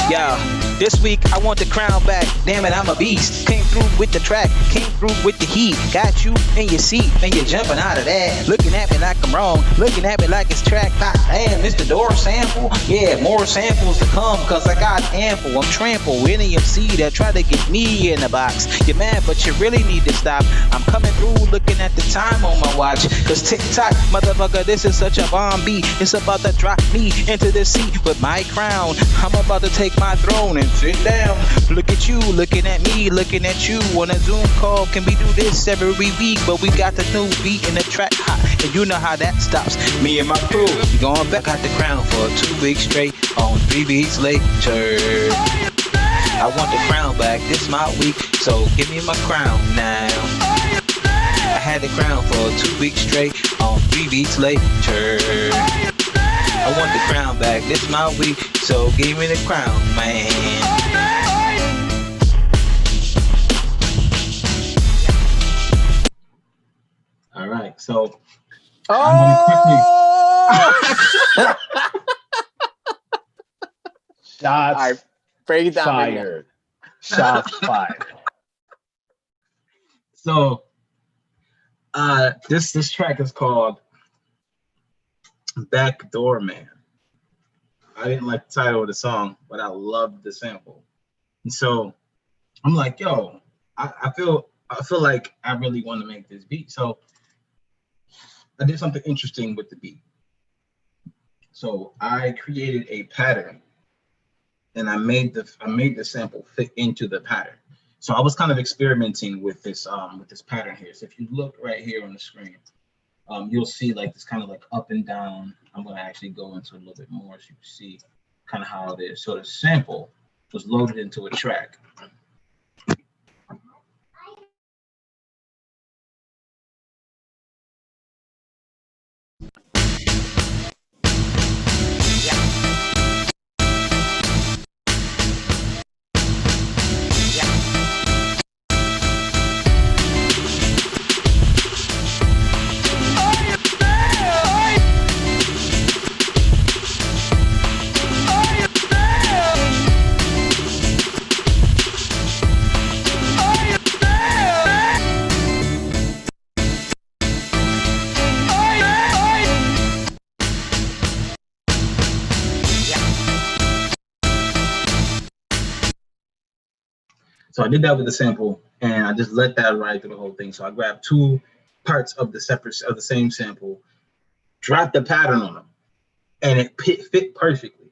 Yeah, this week I want the crown back. Damn it, I'm a beast. Came through with the track, came through with the heat. Got you in your seat, and you're jumping out of that. Looking at me like I'm wrong, looking at me like it's track. Damn, Mr. Door sample. Yeah, more samples to come, cause I got ample. I'm trample any MC that try to get me in the box. You're mad, but you really need to stop. I'm coming through looking at the time on my watch. Cause tick-tock, motherfucker, this is such a bomb beat. It's about to drop me into the seat with my crown. I'm about to take my throne and sit down. Look at you, looking at me, looking at you on a Zoom call. Can we do this every week? But we got the new beat in the track hot, and you know how that stops. Me and my crew, we going back. Got the crown for 2 weeks straight on 3 beats later. I want the crown back, this my week, so give me my crown now. I had the crown for 2 weeks straight on 3 beats later. I want the crown back, this my week, so give me the crown, man. All right, so Shots right, break it down. fired. Shots fired. So this track is called Backdoor Man. I didn't like the title of the song, but I loved the sample. And so I'm like, yo, I feel like I really want to make this beat. So I did something interesting with the beat. So I created a pattern and I made the sample fit into the pattern. So I was kind of experimenting with this pattern here. So if you look right here on the screen, you'll see like this kind of like up and down. I'm going to actually go into a little bit more so you can see kind of how it is. So the sample was loaded into a track. So I did that with the sample, and I just let that ride through the whole thing. So I grabbed 2 parts of the same sample, dropped the pattern on them, and it fit perfectly.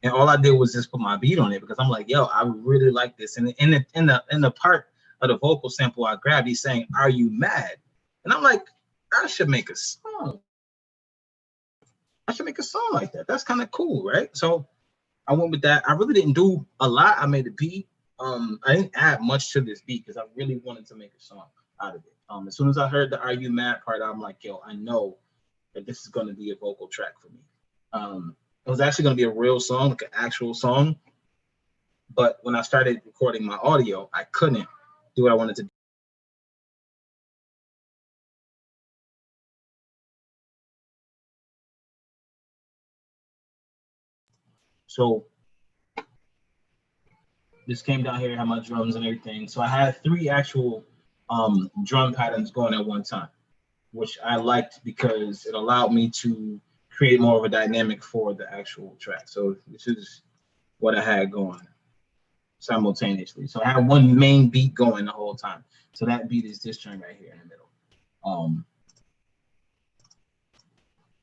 And all I did was just put my beat on it because I'm like, yo, I really like this. And in the part of the vocal sample I grabbed, he's saying, "Are you mad?" And I'm like, I should make a song I should make a song like that. That's kind of cool, right? So I went with that. I really didn't do a lot. I made a beat. I didn't add much to this beat because I really wanted to make a song out of it. As soon as I heard the "Are You Mad" part, I'm like, yo, I know that this is going to be a vocal track for me. It was actually going to be a real song, like an actual song. But when I started recording my audio, I couldn't do what I wanted to do. So this came down here, had my drums and everything. So I had 3 actual drum patterns going at one time, which I liked because it allowed me to create more of a dynamic for the actual track. So this is what I had going simultaneously. So I had one main beat going the whole time. So that beat is this string right here in the middle.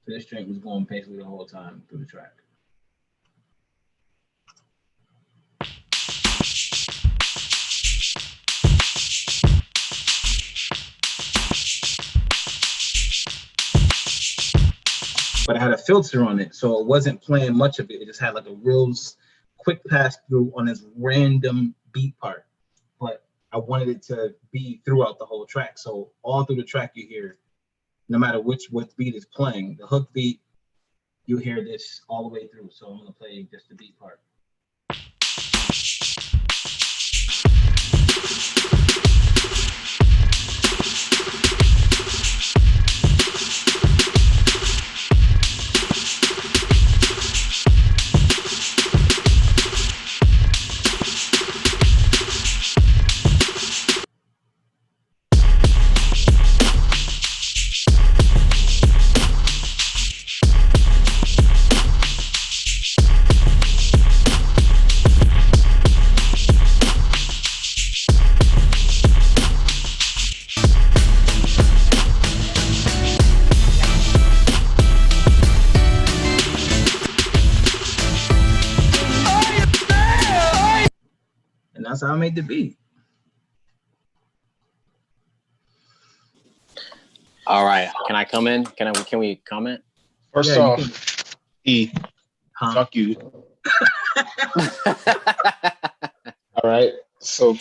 So this string was going basically the whole time through the track. But I had a filter on it, so it wasn't playing much of it. It just had like a real quick pass through on this random beat part. But I wanted it to be throughout the whole track. So all through the track you hear, no matter what beat is playing, the hook beat, you hear this all the way through. So I'm gonna play just the beat part. That's how I made the beat. All right. Can I come in? Can we comment? First off, fuck you. All right. So,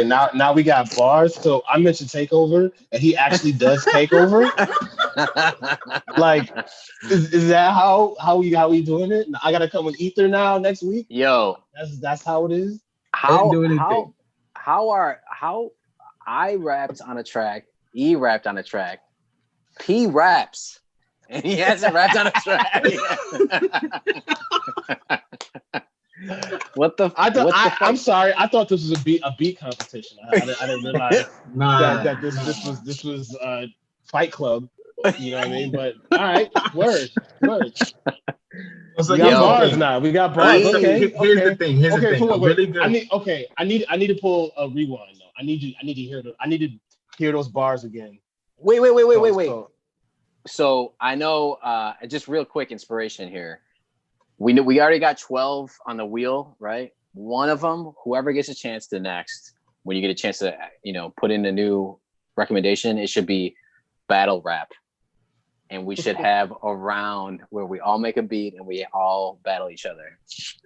now we got bars. So I mentioned takeover, and he actually does take over. Like, is that how we doing it? I gotta come with Ether now next week. Yo, that's how it is. How I rapped on a track, E rapped on a track, P raps, and he hasn't rapped on a track. I'm sorry. I thought this was a beat competition. I didn't realize that this was Fight Club. You know what I mean? But all right, word. We got bars now. We got bars. Okay. Here's the thing. Really good. I need to pull a rewind though. I need to hear those bars again. Wait. So I know just real quick inspiration here. We already got 12 on the wheel, right? One of them, whoever gets a chance to next, when you get a chance to put in a new recommendation, it should be battle rap. And we should have a round where we all make a beat and we all battle each other.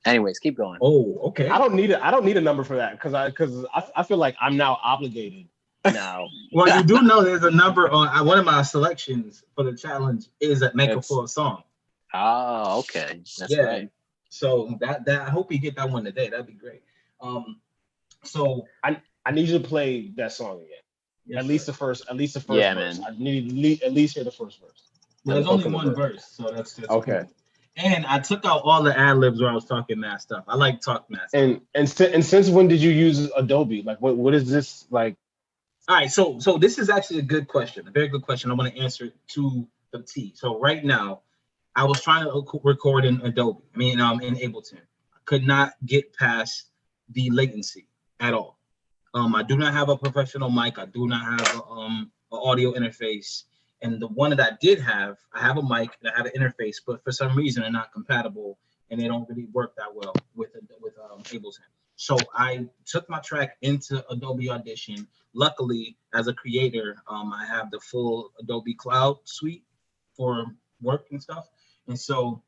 Anyways, keep going. Oh, okay. I don't need a number for that because I feel like I'm now obligated. No. Well, you do know there's a number on one of my selections for the challenge is a make a full song. Oh, okay. That's right. So that I hope you get that one today. That'd be great. So I need you to play that song again. Yes, at least the first verse. Man. I need at least hear the first verse. Well, there's only one verse, so that's okay. Cool. And I took out all the ad libs where I was talking mad stuff. I like talk mad stuff. And since when did you use Adobe? Like, what is this like? All right, so this is actually a good question, a very good question. I want to answer it to the T. So right now, I was trying to record in Adobe. In Ableton. I could not get past the latency at all. I do not have a professional mic. I do not have an audio interface. And the one that I did have, I have a mic and I have an interface, but for some reason they're not compatible and they don't really work that well with Ableton. So I took my track into Adobe Audition. Luckily, as a creator, I have the full Adobe Cloud suite for work and stuff. And so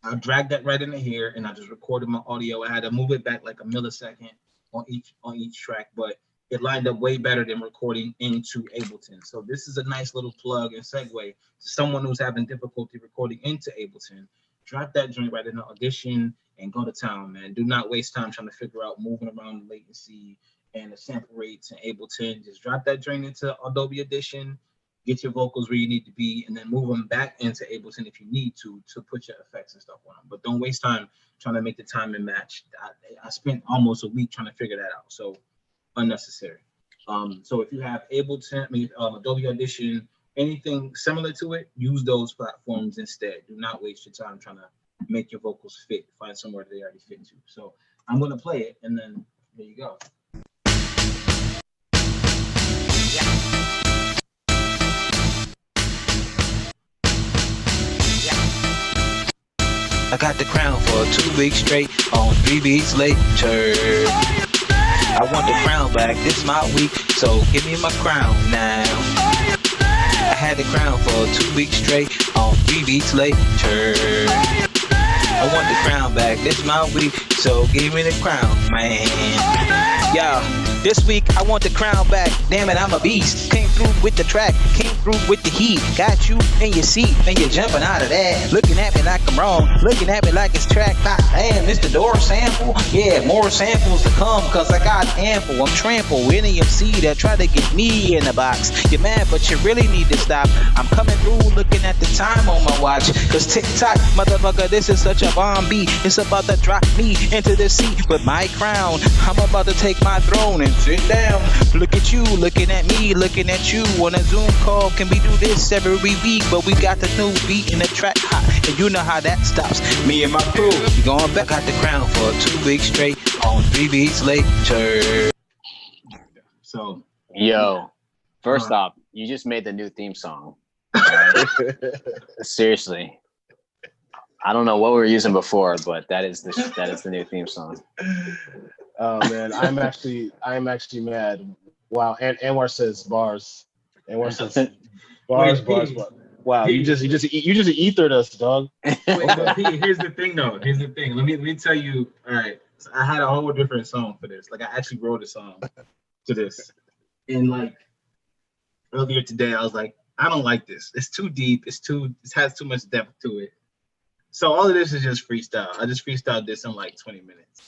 I dragged that right into here, and I just recorded my audio. I had to move it back like a millisecond on each track, but it lined up way better than recording into Ableton. So this is a nice little plug and segue to someone who's having difficulty recording into Ableton. Drop that joint right into Audition and go to town, man. Do not waste time trying to figure out moving around the latency and the sample rates and Ableton. Just drop that joint into Adobe Audition, get your vocals where you need to be, and then move them back into Ableton if you need to put your effects and stuff on them. But don't waste time trying to make the timing match. I spent almost a week trying to figure that out, so unnecessary. So if you have Ableton, Adobe Audition, anything similar to it, use those platforms instead. Do not waste your time trying to make your vocals fit. Find somewhere they already fit to. So I'm gonna play it, and then there you go. I got the crown for 2 weeks straight on 3 beats later. I want the crown back, this my week, so give me my crown now. I had the crown for 2 weeks straight on 3 beats later. I want the crown back, this my week, so give me the crown, man. Yo, this week I want the crown back. Damn it, I'm a beast. Came through with the track, came through with the heat. Got you in your seat, and you're jumping out of that. Looking at me like I'm wrong, looking at me like it's track. Damn, it's the door sample. Yeah, more samples to come, cause I got ample. I'm trample any MC that try to get me in the box. You're mad, but you really need to stop. I'm coming through looking at the time on my watch. Cause tick-tock, motherfucker, this is such a bomb beat. It's about to drop me into the seat with my crown. I'm about to take my throne and sit down. Look at you, looking at me, looking at you on a Zoom call. Can we do this every week? But we got the new beat in the track hot, and you know how that stops. Me and my crew, we going back. Got the crown for 2 weeks straight on 3 beats later. So, yo, first off, you just made the new theme song. Right? Seriously. I don't know what we were using before, but that is the new theme song. Oh man, I'm actually mad. Wow, and Anwar says bars. Anwar says bars. Wow, you just ethered us, dog. Wait, but here's the thing though. Here's the thing. Let me tell you. All right, so I had a whole different song for this. Like I actually wrote a song to this, and like earlier today, I was like, I don't like this. It's too deep. It has too much depth to it. So all of this is just freestyle. I just freestyled this in like 20 minutes.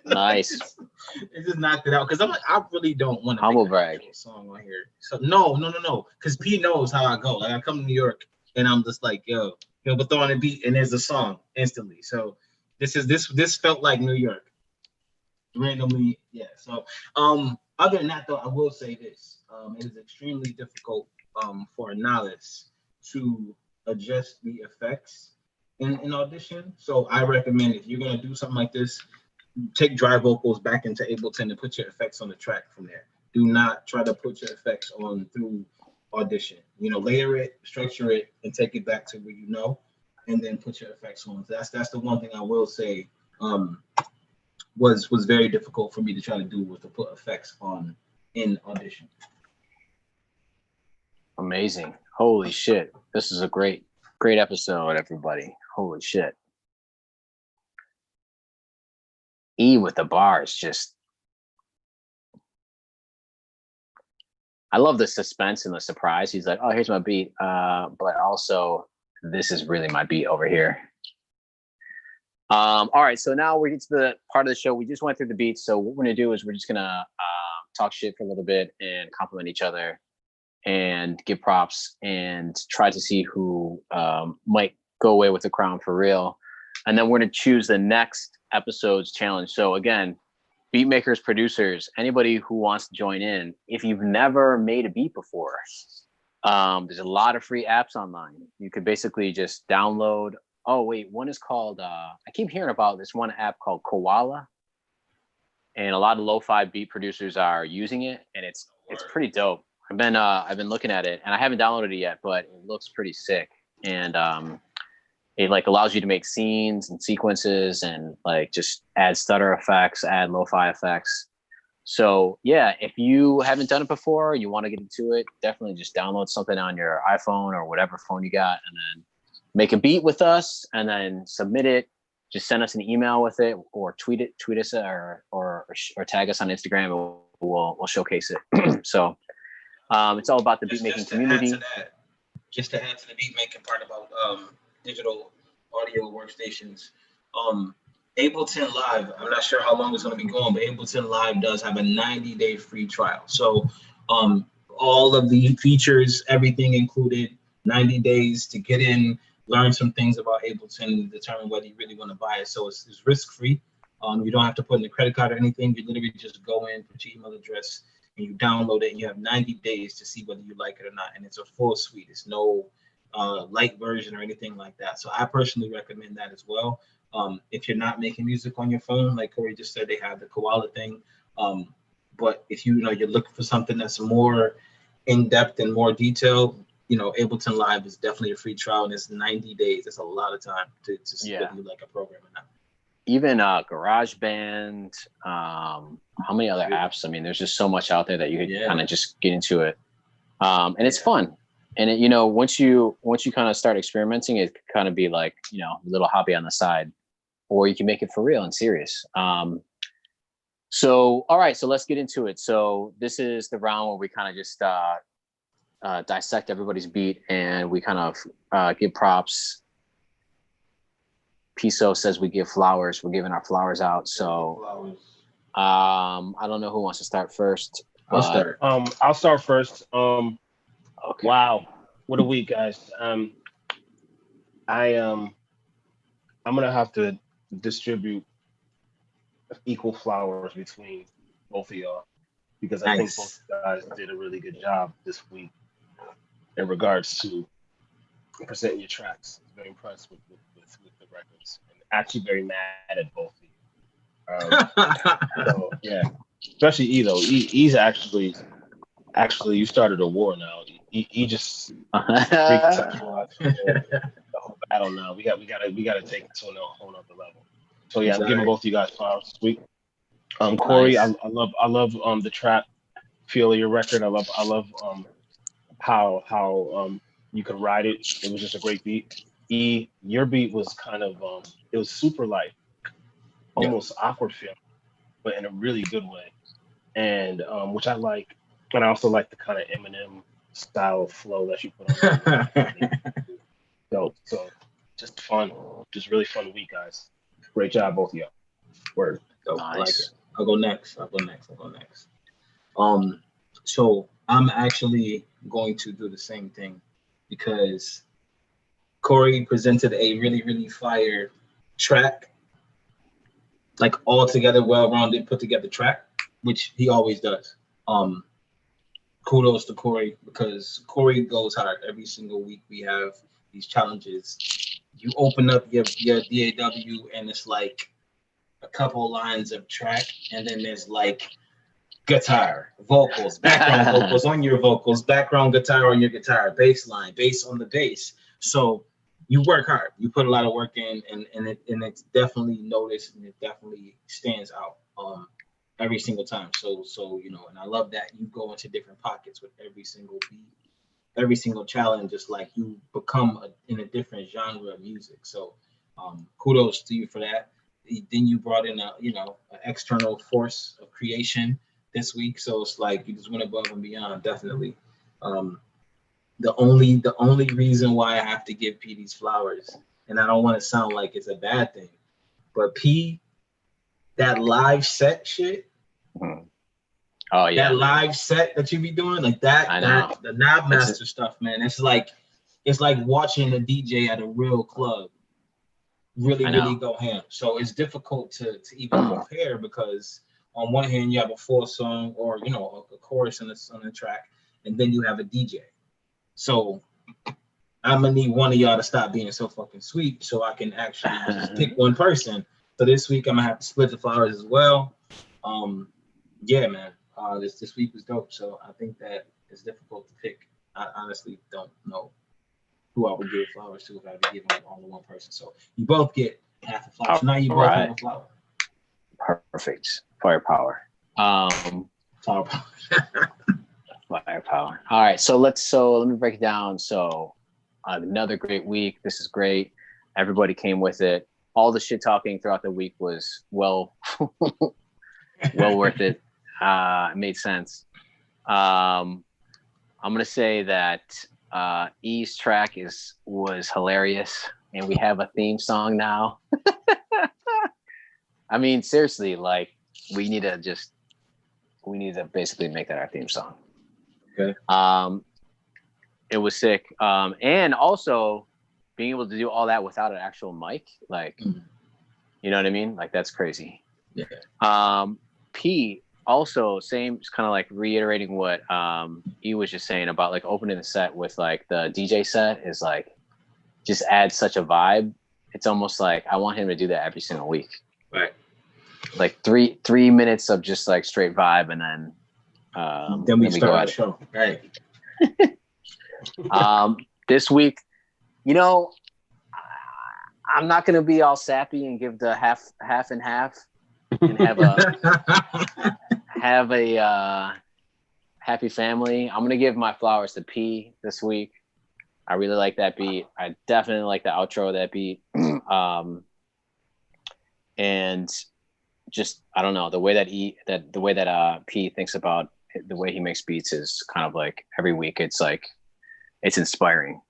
Nice. It just knocked it out because I'm like, I really don't want to humble brag song on here. So no. Because P knows how I go. Like I come to New York and I'm just like, yo, he'll be throwing a beat and there's a song instantly. So this felt like New York. Randomly, yeah. So other than that though, I will say this. It is extremely difficult for a novice to adjust the effects in Audition. So I recommend if you're gonna do something like this, take dry vocals back into Ableton and put your effects on the track from there. Do not try to put your effects on through Audition. Layer it, structure it, and take it back to where you know, and then put your effects on. That's the one thing I will say was very difficult for me to try to do, was to put effects on in Audition. Amazing. Holy shit. This is a great episode, everybody. Holy shit. E with the bars, just I love the suspense and the surprise. He's like, oh, here's my beat. But also this is really my beat over here. All right, so now we get to the part of the show. We just went through the beats. So what we're gonna do is we're just gonna talk shit for a little bit and compliment each other and give props and try to see who might go away with the crown for real. And then we're going to choose the next episode's challenge. So again, beat makers, producers, anybody who wants to join in, if you've never made a beat before, there's a lot of free apps online. You could basically just download. Oh, wait, one is called, I keep hearing about this one app called Koala. And a lot of lo-fi beat producers are using it, and it's pretty dope. I've been looking at it, and I haven't downloaded it yet, but it looks pretty sick. And it like allows you to make scenes and sequences and like just add stutter effects, add lo-fi effects. So yeah, if you haven't done it before, you want to get into it, definitely just download something on your iPhone or whatever phone you got, and then make a beat with us and then submit it. Just send us an email with it, or tweet us, or tag us on Instagram, and we'll showcase it. So it's all about the beat making community. Just to add to the beat making part about digital audio workstations, Ableton Live, I'm not sure how long it's going to be going, but Ableton Live does have a 90-day free trial. So all of the features, everything included, 90 days to get in, learn some things about Ableton, determine whether you really want to buy it. So it's risk-free. You don't have to put in a credit card or anything. You literally just go in, put your email address, and you download it, and you have 90 days to see whether you like it or not. And it's a full suite. It's no light version or anything like that. So I personally recommend that as well. If you're not making music on your phone, like Corey just said, they have the koala thing. But if you're looking for something that's more in-depth and more detailed, Ableton Live is definitely a free trial, and it's 90 days. It's a lot of time to see whether you like a program or not. Even GarageBand, how many other apps? I mean, there's just so much out there that you could kind of just get into it. And it's fun. And it, once you kind of start experimenting, it could kind of be like, a little hobby on the side, or you can make it for real and serious. So, all right, so let's get into it. So this is the round where we kind of just dissect everybody's beat, and we kind of give props. Piso says we give flowers. We're giving our flowers out. So I don't know who wants to start first. I'll start. I'll start first. Okay. Wow, what a week, guys. I'm gonna have to distribute equal flowers between both of y'all, because I think both guys did a really good job this week in regards to presenting your tracks. Very impressed with the records, and actually very mad at both of you. So yeah, especially E though. E's actually you started a war now. E just reconceptualized the whole battle now. We gotta take it to a whole nother level. So yeah, I'm giving both of you guys flowers this week. Corey, nice. I love the trap feel of your record. I love how you could ride it. It was just a great beat. E, your beat was kind of it was super light, almost awkward feeling, but in a really good way, and which I like. And I also like the kind of Eminem style of flow that you put on. So just fun, just really fun week, guys. Great job, both of y'all. Word. Nice. I like it. I'll go next. So I'm actually going to do the same thing, because Corey presented a really, really fire track, like all together, well-rounded, put together track, which he always does. Kudos to Corey, because Corey goes hard every single week. We have these challenges. You open up your DAW, and it's like a couple lines of track, and then there's like guitar, vocals, background vocals on your vocals, background guitar on your guitar, bass line, bass on the bass. So you work hard. You put a lot of work in, and it's definitely noticed, and it definitely stands out every single time. So and I love that you go into different pockets with every single beat, every single challenge. It's like you become in a different genre of music. So kudos to you for that. Then you brought in an external force of creation this week. So it's like you just went above and beyond, definitely. The only reason why I have to give P these flowers, and I don't want to sound like it's a bad thing, but P, that live set shit. Oh yeah. That live set that you be doing, like that, I know. the knob master stuff, man. It's like watching a DJ at a real club really go ham. So it's difficult to even compare, because on one hand you have a full song, or a chorus on the track, and then you have a DJ. So I'm gonna need one of y'all to stop being so fucking sweet, so I can actually just pick one person. So this week I'm gonna have to split the flowers as well. Yeah, man. This week was dope. So I think that it's difficult to pick. I honestly don't know who I would give flowers to if I had to give them all to one person. So you both get half a flower. So now you both have a flower. Perfect. Firepower. Firepower. Firepower. All right. So let me break it down. So another great week. This is great. Everybody came with it. All the shit talking throughout the week was well worth it. It made sense. I'm gonna say that E's track was hilarious, and we have a theme song now. I mean, seriously, like we need to basically make that our theme song. Okay. It was sick, and also being able to do all that without an actual mic, like, you know what I mean? Like that's crazy. Yeah. P also same, just kind of like reiterating what E was just saying about like opening the set with like the DJ set is like just adds such a vibe. It's almost like I want him to do that every single week. Right. Like 3 minutes of just like straight vibe, and then we go start at our it. show. Right. This week, you know, I'm not gonna be all sappy and give the half and half and have a happy family. I'm gonna give my flowers to P this week. I really like that beat. I definitely like the outro of that beat. And just I don't know, the way that P thinks about the way he makes beats is kind of like every week it's like it's inspiring.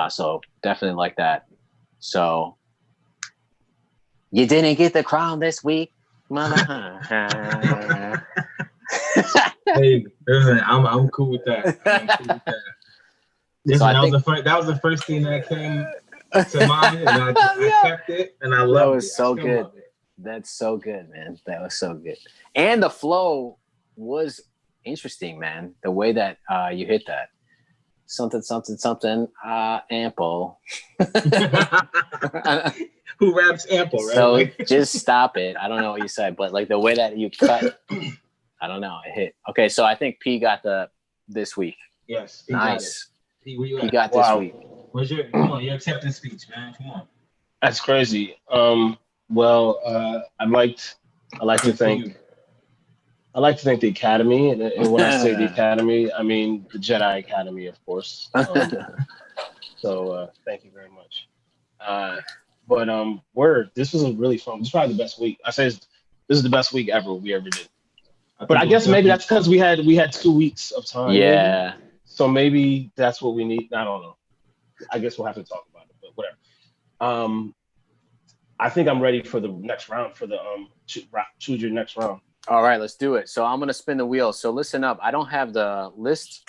So definitely like that. So you didn't get the crown this week, mother. Hey, listen, I'm cool with that. Listen, that was the first thing that came to mind, and I kept it, and I loved it. That was so good. That's so good, man. That was so good. And the flow was interesting, man. The way that you hit that. Something, ample. Who raps ample, right? So just stop it. I don't know what you said, but like the way that you cut, I don't know, it hit. Okay, so I think P got this week. Yes. Nice. P, where you He at? got this week. Where's your acceptance speech, man? Come on. That's crazy. Well, I'd like to thank the Academy, and when I say the Academy, I mean the Jedi Academy, of course. So thank you very much. But this was a really fun. This is probably the best week. I say this is the best week we ever did. But I guess maybe that's because we had 2 weeks of time. Yeah. Maybe. So maybe that's what we need. I don't know. I guess we'll have to talk about it, but whatever. I think I'm ready for the next round, for the choose your next round. All right, let's do it. So I'm going to spin the wheel. So listen up. I don't have the list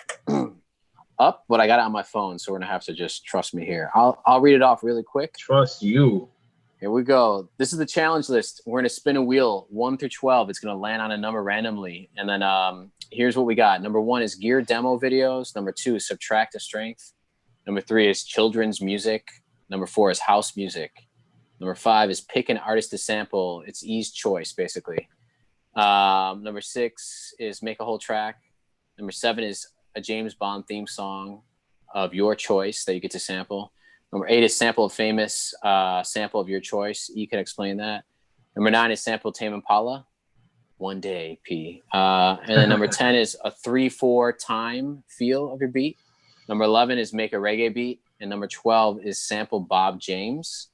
up, but I got it on my phone. So we're going to have to just trust me here. I'll read it off really quick. Trust you. Here we go. This is the challenge list. We're going to spin a wheel 1 through 12. It's going to land on a number randomly. And then here's what we got. Number 1 is gear demo videos. Number 2 is subtract a strength. Number 3 is children's music. Number 4 is house music. Number 5 is pick an artist to sample. It's E's choice, basically. Number 6 is make a whole track. Number 7 is a James Bond theme song of your choice that you get to sample. Number 8 is sample a famous sample of your choice. E can explain that. Number 9 is sample Tame Impala. One day, P. And then number 10 is a 3/4 time feel of your beat. Number 11 is make a reggae beat. And number 12 is sample Bob James.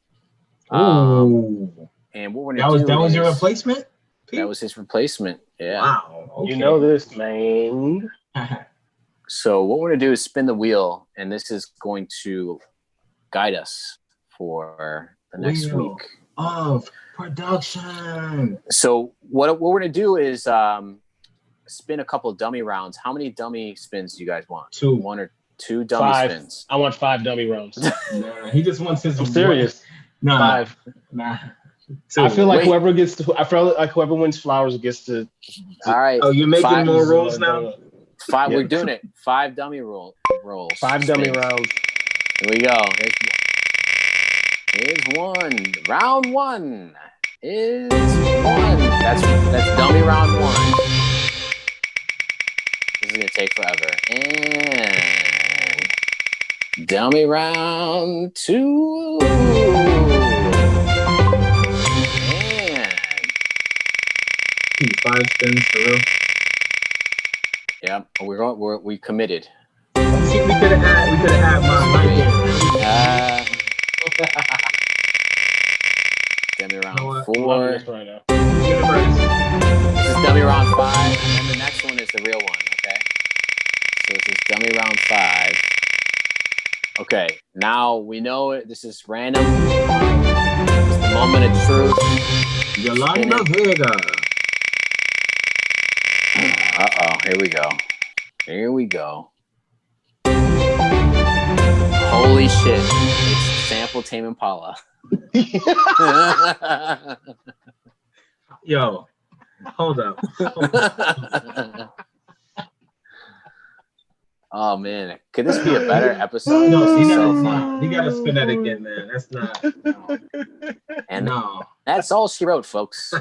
Ooh. And what we're gonna do that was your replacement? P? That was his replacement. Yeah. Wow. Okay. You know this, man. So what we're gonna do is spin the wheel, and this is going to guide us for the next week of production. So what we're gonna do is spin a couple of dummy rounds. How many dummy spins do you guys want? 2. 1 or 2 dummy 5. spins. I want 5 dummy rounds. Nah, he just wants his. I'm serious. Nah, 5. Nah. I feel like whoever wins flowers gets to. All right. Oh, you're making more rolls now? 5. Yeah. We're doing it. 5 dummy rolls. 5 dummy rounds. Here we go. Here's 1. Round 1 is 1. That's dummy round 1. This is gonna take forever. And dummy round 2. And 5 spins for real. yeah, we committed. See, we could have had mine right there. Dummy You know round what? 4. Loving this right now. Universe. This is dummy round 5, and then the next one is the real one, okay? So this is dummy round 5. Okay, now we know it. This is random. It's the moment of truth. Yolanda Vega. Uh-oh, here we go. Here we go. Holy shit. It's sample Tame Impala. Yo, hold up. Oh man, could this be a better episode? No, This you is gotta, so fun. you gotta spin that again, man. That's not. No. And No. that's all she wrote, folks.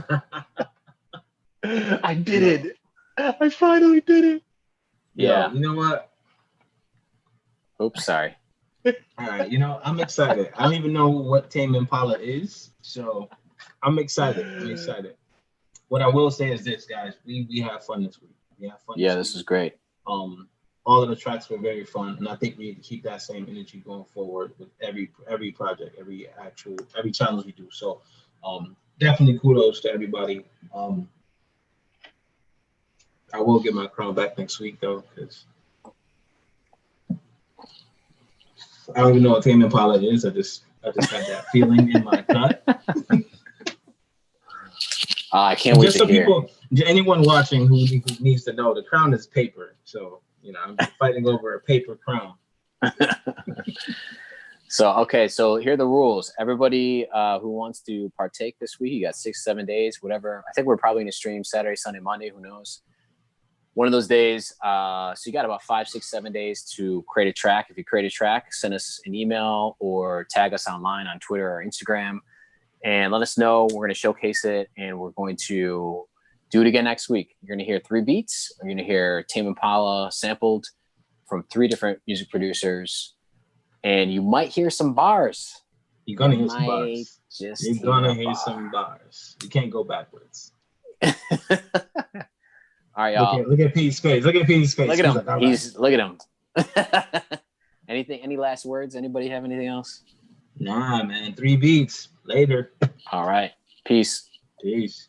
I did it. I finally did it. Yeah. Yo, you know what? Oops, sorry. All right, you know, I'm excited. I don't even know what Tame Impala is, so I'm excited. I'm excited. What I will say is this, guys: we have fun this week. We have fun. Yeah, this was great. All of the tracks were very fun, and I think we need to keep that same energy going forward with every project, every challenge we do. So, definitely kudos to everybody. I will get my crown back next week though, because I don't even know what Tame Impala is. I just had that feeling in my gut. I can't wait Just to so hear. people, anyone watching who needs to know, the crown is paper. So, you know, I'm fighting over a paper crown. So here are the rules. Everybody who wants to partake this week, you got 6-7 days, whatever. I think we're probably going to stream Saturday, Sunday, Monday. Who knows? One of those days. So you got about 5, 6, 7 days to create a track. If you create a track, send us an email or tag us online on Twitter or Instagram and let us know. We're going to showcase it and we're going to do it again next week. You're going to hear 3 beats. You're going to hear Tame Impala sampled from 3 different music producers. And you might hear some bars. You're going to hear some bars. You're going to hear some bars. You can't go backwards. All right, y'all. Look at Pete's face. Look at Pete's face. Look at him. Like, Look at him. Any last words? Anybody have anything else? Nah, man. 3 beats. Later. All right. Peace. Peace.